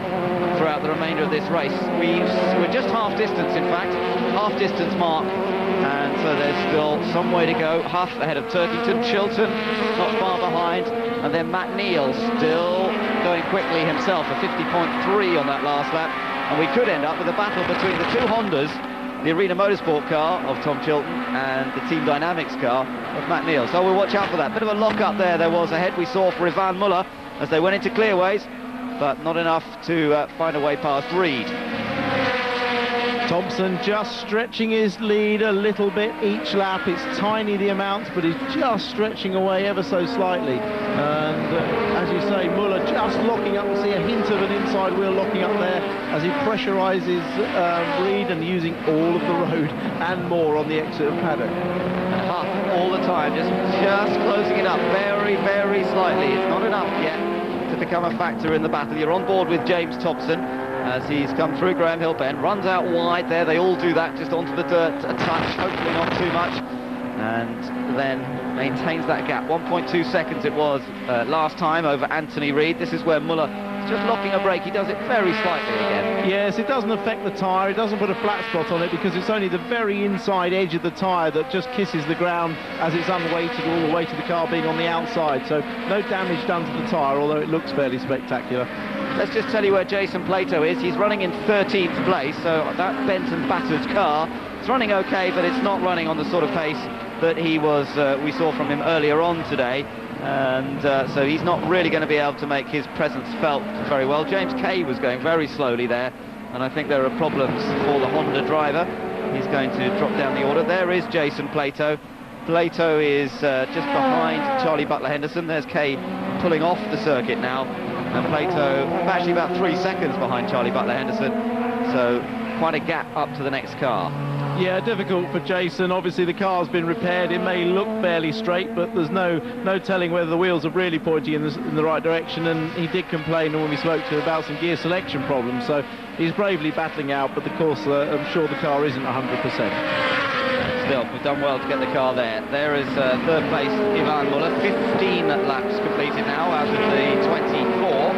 throughout the remainder of this race. We're just half distance, in fact, half distance mark, and so there's still some way to go. Huff ahead of Turkington, Chilton not far behind, and then Matt Neal still going quickly himself, a 50.3 on that last lap, and we could end up with a battle between the two Hondas, the Arena Motorsport car of Tom Chilton and the Team Dynamics car of Matt Neal. So we'll watch out for that. Bit of a lock-up there was ahead, we saw, for Ivan Muller as they went into clearways, but not enough to find a way past Reid. Thompson just stretching his lead a little bit each lap. It's tiny, the amounts, but he's just stretching away ever so slightly. And as you say, Muller just locking up. We see a hint of an inside wheel locking up there as he pressurizes Reid and using all of the road and more on the exit of paddock. And Huff all the time, just closing it up very, very slightly. It's not enough yet to become a factor in the battle. You're on board with James Thompson as he's come through Graham Hill Bend, runs out wide there. They all do that, just onto the dirt a touch, hopefully not too much, and then maintains that gap. 1.2 seconds it was last time over Anthony Reid. This is where Muller is just locking a brake. He does it very slightly again. Yes, it doesn't affect the tyre. It doesn't put a flat spot on it because it's only the very inside edge of the tyre that just kisses the ground as it's unweighted all the way to the car being on the outside. So no damage done to the tyre, although it looks fairly spectacular. Let's just tell you where Jason Plato is. He's running in 13th place, so that bent and battered car, it's running okay, but it's not running on the sort of pace that he was, we saw from him earlier on today, and so he's not really going to be able to make his presence felt very well. James Kay was going very slowly there, and I think there are problems for the Honda driver. He's going to drop down the order. There is Jason Plato. Plato is just behind Charlie Butler-Henderson. There's Kay pulling off the circuit now, and Plato actually about 3 seconds behind Charlie Butler-Henderson, so quite a gap up to the next car. Yeah, difficult for Jason. Obviously the car's been repaired. It may look fairly straight, but there's no telling whether the wheels are really pointing in the right direction, and he did complain when we spoke to him about some gear selection problems, so he's bravely battling out, but of course I'm sure the car isn't 100%. Still, we've done well to get the car there. There is third place Ivan Muller, 15 laps completed now out of the 24.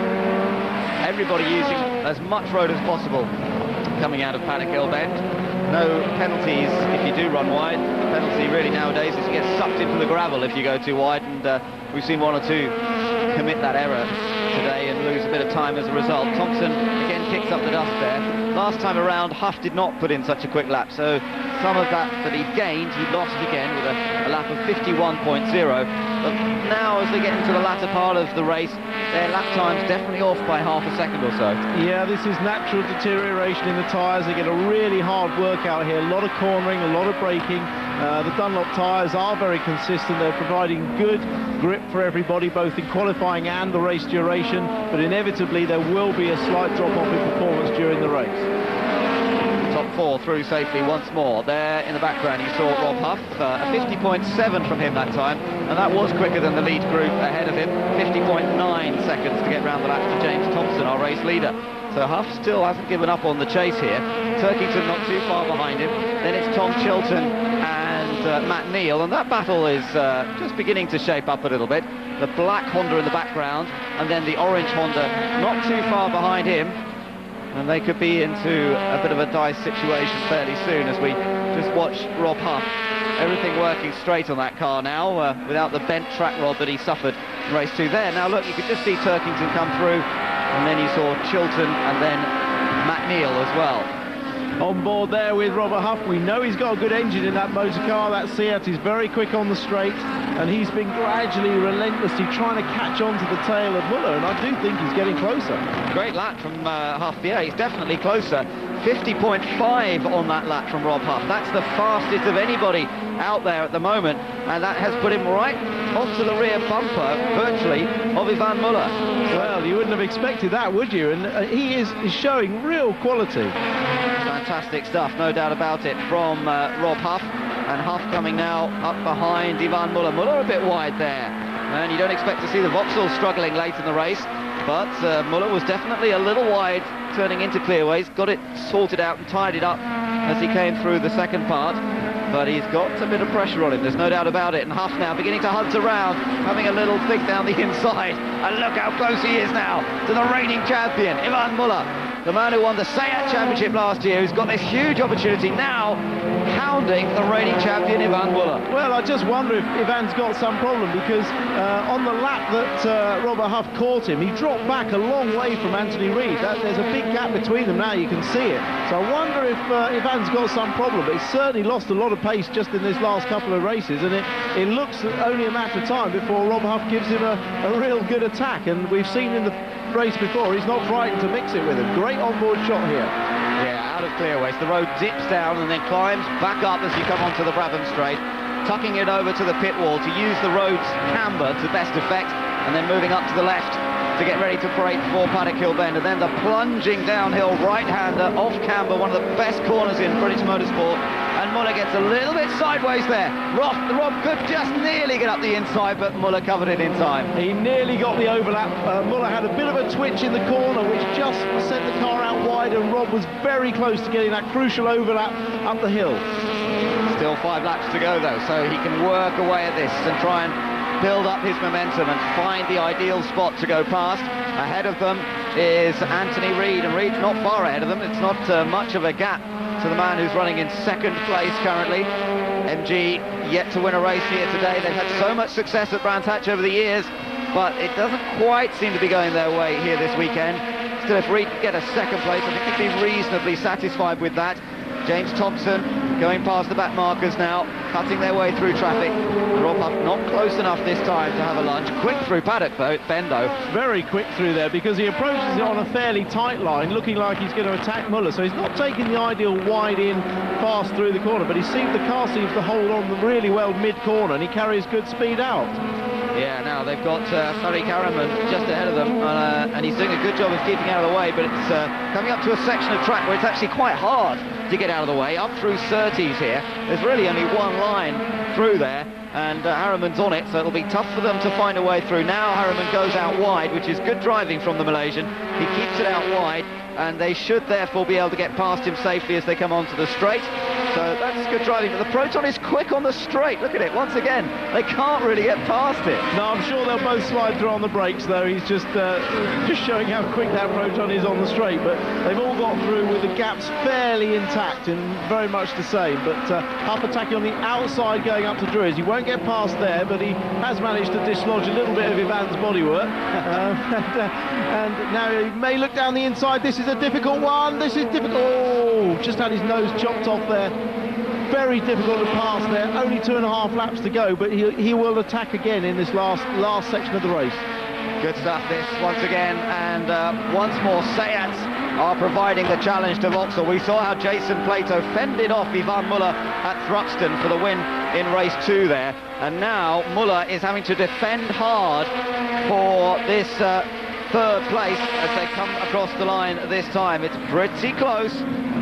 Everybody using as much road as possible coming out of Paddock Hill Bend. No penalties if you do run wide. The penalty really nowadays is you get sucked into the gravel if you go too wide, and we've seen one or two commit that error today and lose a bit of time as a result. Thompson again kicks up the dust there. Last time around, Huff did not put in such a quick lap, so some of that he gained, he lost again with a lap of 51.0. But now, as they get into the latter part of the race, their lap time's definitely off by half a second or so. Yeah, this is natural deterioration in the tyres. They get a really hard workout here, a lot of cornering, a lot of braking, The Dunlop tyres are very consistent. They're providing good grip for everybody, both in qualifying and the race duration, but inevitably there will be a slight drop-off in performance during the race. Top 4 through safely once more. There in the background you saw Rob Huff, a 50.7 from him that time, and that was quicker than the lead group ahead of him. 50.9 seconds to get round the laps to James Thompson, our race leader. So Huff still hasn't given up on the chase here. Turkington not too far behind him. Then it's Tom Chilton and Matt Neal, and that battle is just beginning to shape up a little bit. The black Honda in the background, and then the orange Honda not too far behind him. And they could be into a bit of a dice situation fairly soon as we just watch Rob Huff. Everything working straight on that car now, without the bent track rod that he suffered in race 2 there. Now look, you could just see Turkington come through, and then you saw Chilton and then Matt Neal as well. On board there with Robert Huff. We know he's got a good engine in that motor car. That Seat is very quick on the straight, and he's been gradually, relentlessly trying to catch on to the tail of Muller, and I do think he's getting closer. Great lap from Huff. Yeah, he's definitely closer. 50.5 on that lap from Rob Huff. That's the fastest of anybody out there at the moment, and that has put him right onto the rear bumper, virtually, of Ivan Muller. Well, you wouldn't have expected that, would you? And he is showing real quality. Fantastic stuff, no doubt about it, from Rob Huff. And Huff coming now up behind Ivan Muller. Muller a bit wide there, and you don't expect to see the Vauxhall struggling late in the race, but Muller was definitely a little wide turning into clearways. Got it sorted out and tidied up as he came through the second part, but he's got a bit of pressure on him, there's no doubt about it. And Huff now beginning to hunt around, having a little think down the inside, and look how close he is now to the reigning champion, Ivan Muller, the man who won the SEAT Championship last year, who's got this huge opportunity now, hounding the reigning champion Ivan Muller. Well, I just wonder if Ivan's got some problem, because on the lap that Robert Huff caught him, he dropped back a long way from Anthony Reid. There's a big gap between them now, you can see it. So I wonder if Ivan's got some problem, but he's certainly lost a lot of pace just in this last couple of races, and it looks only a matter of time before Robert Huff gives him a real good attack, and we've seen in the race before, he's not frightened to mix it with him. Great onboard shot here. Yeah, out of clearways. The road dips down and then climbs back up as you come onto the Brabham Straight, tucking it over to the pit wall to use the road's camber to best effect, and then moving up to the left to get ready to brake for Paddock Hill Bend, and then the plunging downhill right-hander off camber, one of the best corners in British motorsport, and Muller gets a little bit sideways there. Rob could just nearly get up the inside, but Muller covered it in time. He nearly got the overlap. Muller had a bit of a twitch in the corner, which just sent the car out wide, and Rob was very close to getting that crucial overlap up the hill. Still 5 laps to go though, so he can work away at this and try and build up his momentum and find the ideal spot to go past. Ahead of them is Anthony Reid, and Reid's not far ahead of them. It's not much of a gap to the man who's running in second place currently. MG yet to win a race here today. They've had so much success at Brands Hatch over the years, but it doesn't quite seem to be going their way here this weekend. Still, if Reid could get a second place, I think he'd be reasonably satisfied with that. James Thompson going past the back markers now, cutting their way through traffic. Rob Huff not close enough this time to have a lunge. Quick through Paddock Bend though. Very quick through there, because he approaches it on a fairly tight line, looking like he's going to attack Muller. So he's not taking the ideal wide in fast through the corner, but the car seems to hold on really well mid-corner, and he carries good speed out. Yeah, now they've got Tariq Harriman just ahead of them, and he's doing a good job of keeping out of the way, but it's coming up to a section of track where it's actually quite hard to get out of the way, up through Surtees here. There's really only one line through there, and Harriman's on it, so it'll be tough for them to find a way through. Now Harriman goes out wide, which is good driving from the Malaysian. He keeps it out wide, and they should therefore be able to get past him safely as they come onto the straight. So that's good driving, but the Proton is quick on the straight. Look at it, once again, they can't really get past it. No, I'm sure they'll both slide through on the brakes, though. He's just showing how quick that Proton is on the straight, but they've all got through with the gaps fairly intact and very much the same. But Huff attacking on the outside going up to Druids. He won't get past there, but he has managed to dislodge a little bit of Ivan's bodywork. And now he may look down the inside. This is a difficult one. This is difficult. Oh, just had his nose chopped off there. Very difficult to pass there. Only 2.5 laps to go, but he will attack again in this last section of the race. Good stuff this once again, and once more Seat are providing the challenge to Vauxhall. We saw how Jason Plato fended off Ivan Muller at Thruxton for the win in race 2 there, and now Muller is having to defend hard for this third place as they come across the line this time. It's pretty close.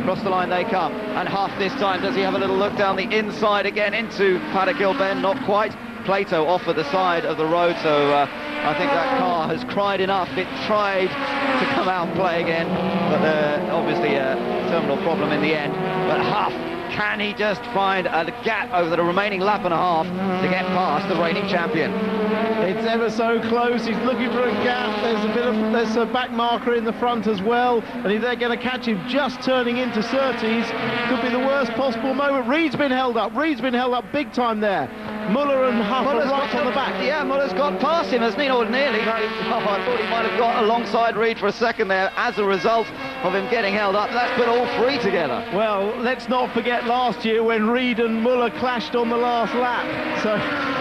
Across the line they come, and Huff this time, does he have a little look down the inside again into Paddock Hill Bend? Not quite. Plato off at the side of the road, so I think that car has cried enough. It tried to come out and play again, but obviously a terminal problem in the end. But Huff, can he just find a gap over the remaining lap and a half to get past the reigning champion? It's ever so close. He's looking for a gap. There's a back marker in the front as well, and they're going to catch him just turning into Surtees. Could be the worst possible moment. Reed's been held up. Big time there. Muller and Huff are right on the back. Yeah, Muller's got past him, hasn't he? Or nearly. Oh, I thought he might have got alongside Reed for a second there as a result of him getting held up. That's put all three together. Well, let's not forget last year when Reed and Muller clashed on the last lap. So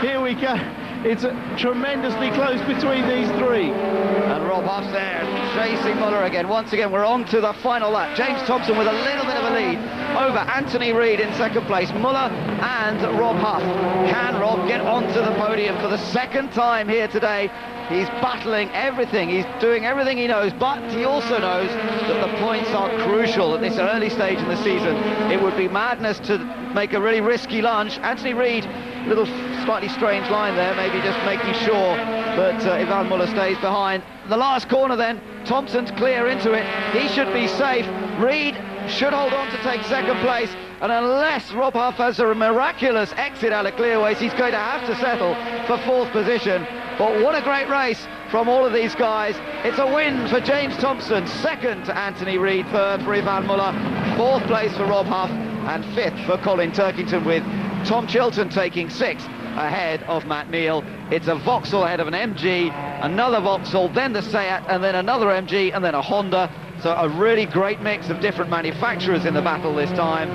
here we go. It's tremendously close between these three. And Rob Huff's there, chasing Muller again. Once again, we're on to the final lap. James Thompson with a little bit of a lead over Anthony Reed in second place. Muller and Rob Huff. Can Rob get onto the podium for the second time here today? He's battling everything. He's doing everything he knows, but he also knows that the points are crucial at this early stage in the season. It would be madness to make a really risky lunge. Anthony Reed, little slightly strange line there, maybe just making sure that Ivan Muller stays behind. The last corner then, Thompson's clear into it. He should be safe. Reed should hold on to take second place, and unless Rob Huff has a miraculous exit out of clearways, he's going to have to settle for fourth position. But what a great race from all of these guys. It's a win for James Thompson, second to Anthony Reed, third for Ivan Muller, fourth place for Rob Huff, and fifth for Colin Turkington, with Tom Chilton taking sixth ahead of Matt Neal. It's a Vauxhall ahead of an MG, another Vauxhall, then the Seat, and then another MG, and then a Honda. So a really great mix of different manufacturers in the battle this time.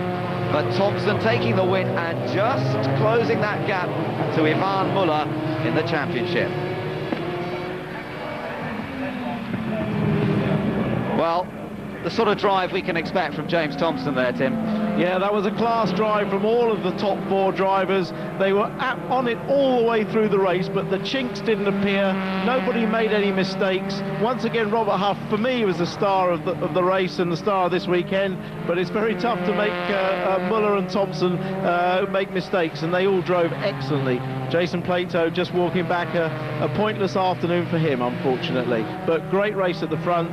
But Thompson taking the win and just closing that gap to Ivan Muller in the championship. Well, the sort of drive we can expect from James Thompson there, Tim. Yeah, that was a class drive from all of the top four drivers. They were on it all the way through the race, but the chinks didn't appear. Nobody made any mistakes. Once again, Robert Huff, for me, was the star of the race and the star of this weekend, but it's very tough to make Muller and Thompson make mistakes, and they all drove excellently. Jason Plato just walking back a pointless afternoon for him, unfortunately, but great race at the front.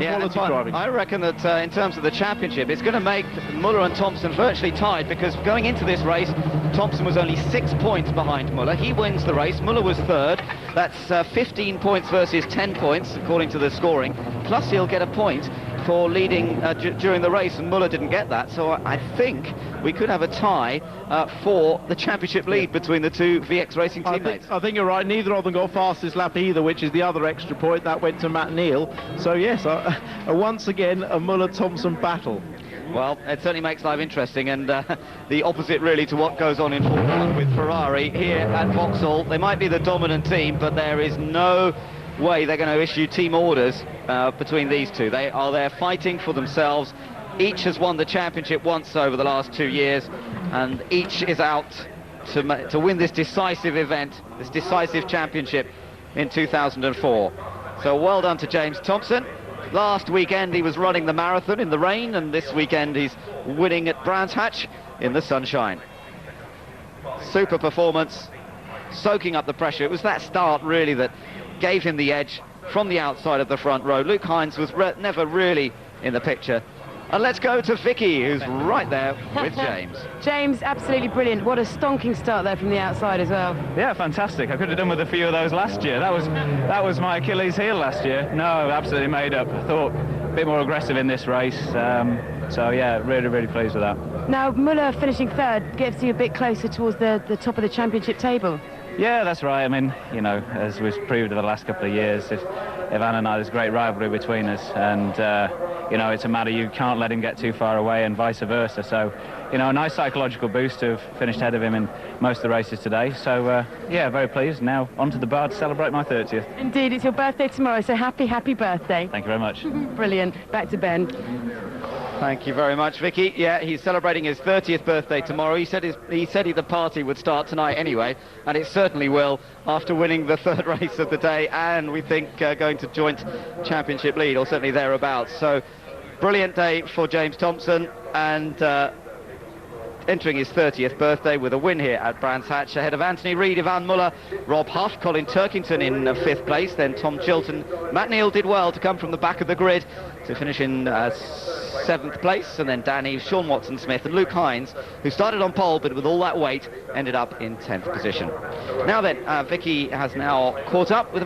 Yeah, driving. I reckon that in terms of the championship, it's going to make Muller and Thompson virtually tied, because going into this race, Thompson was only 6 points behind Muller. He wins the race. Muller was third. That's 15 points versus 10 points, according to the scoring. Plus, he'll get a point for leading during the race, and Muller didn't get that. So I think we could have a tie for the championship lead between the two VX Racing teammates. I think you're right. Neither of them got fastest lap either, which is the other extra point. That went to Matt Neal. So yes, once again, a Muller-Thompson battle. Well, it certainly makes life interesting, and the opposite really to what goes on in Formula 1 with Ferrari here at Vauxhall. They might be the dominant team, but there is no way they're going to issue team orders between these two. They are there fighting for themselves. Each has won the championship once over the last 2 years, and each is out to win this decisive event, this decisive championship in 2004. So well done to James Thompson. Last weekend he was running the marathon in the rain, and this weekend he's winning at Brands Hatch in the sunshine. Super performance, soaking up the pressure. It was that start really that gave him the edge from the outside of the front row. Luke Hines was never really in the picture. And let's go to Vicky, who's right there with James. James, absolutely brilliant. What a stonking start there from the outside as well. Yeah, fantastic. I could have done with a few of those last year. That was my Achilles heel last year. No, absolutely made up. I thought a bit more aggressive in this race. So yeah, really pleased with that. Now, Muller finishing third gets you a bit closer towards the top of the championship table. Yeah, that's right. I mean, you know, as we've proved over the last couple of years, if Ivan and I, there's great rivalry between us, and you know, it's a matter you can't let him get too far away, and vice versa. So, you know, a nice psychological boost to have finished ahead of him in most of the races today. So, yeah, very pleased. Now onto the bar to celebrate my 30th. Indeed, it's your birthday tomorrow, so happy birthday. Thank you very much. Brilliant. Back to Ben. Thank you very much, Vicky. Yeah, he's celebrating his 30th birthday tomorrow. He said the party would start tonight anyway, and it certainly will after winning the third race of the day, and we think going to joint championship lead, or certainly thereabouts. So, brilliant day for James Thompson, and entering his 30th birthday with a win here at Brands Hatch ahead of Anthony Reid, Ivan Muller, Rob Huff, Colin Turkington in 5th place, then Tom Chilton. Matt Neal did well to come from the back of the grid to finish in 7th place, and then Dan Eves, Sean Watson-Smith and Luke Hines, who started on pole but with all that weight ended up in 10th position. Now then, Vicky has now caught up with